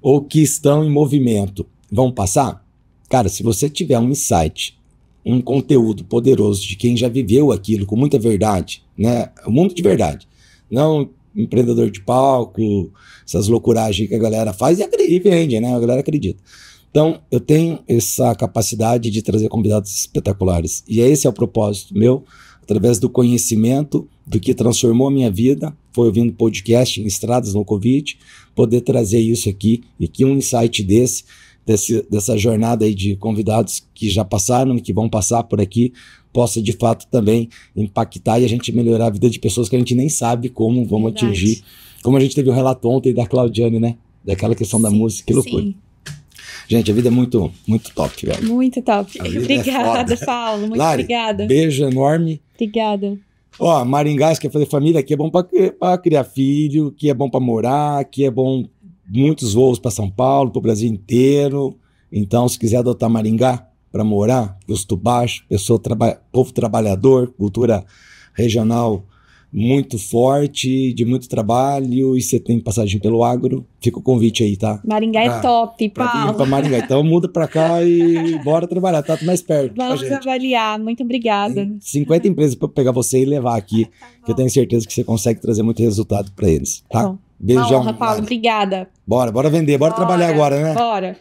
A: ou que estão em movimento, vão passar? Cara, se você tiver um insight, um conteúdo poderoso de quem já viveu aquilo com muita verdade, né? O mundo de verdade, não empreendedor de palco, essas loucuragens que a galera faz e vende, né? A galera acredita. Então, eu tenho essa capacidade de trazer convidados espetaculares. E esse é o propósito meu, através do conhecimento do que transformou a minha vida, foi ouvindo podcast em estradas no Covid, poder trazer isso aqui, e que um insight dessa jornada aí de convidados que já passaram e que vão passar por aqui, possa de fato também impactar e a gente melhorar a vida de pessoas que a gente nem sabe como vamos atingir. Como a gente teve um relato ontem da Claudiane, né? Daquela questão da música, que loucura. Sim. Gente, a vida é muito, muito top, velho.
B: Muito top. Obrigada, Paulo. Muito
A: Lari,
B: obrigada.
A: Beijo enorme.
B: Obrigada.
A: Ó, Maringá, quer fazer família, aqui é bom pra criar filho, aqui é bom pra morar, aqui é bom muitos voos para São Paulo, pro Brasil inteiro. Então, se quiser adotar Maringá para morar, custo baixo, povo trabalhador, cultura regional muito forte, de muito trabalho, e você tem passagem pelo agro, fica o convite aí, tá?
B: Maringá é top, Paulo.
A: Pra Maringá. Então muda pra cá e bora trabalhar, tá mais perto.
B: Vamos avaliar, muito obrigada.
A: Tem 50 empresas pra pegar você e levar aqui, que eu tenho certeza que você consegue trazer muito resultado pra eles, tá?
B: Bom.
A: Beijão.
B: Honra, Paulo, obrigada.
A: Bora vender, bora trabalhar agora, né?
B: Bora.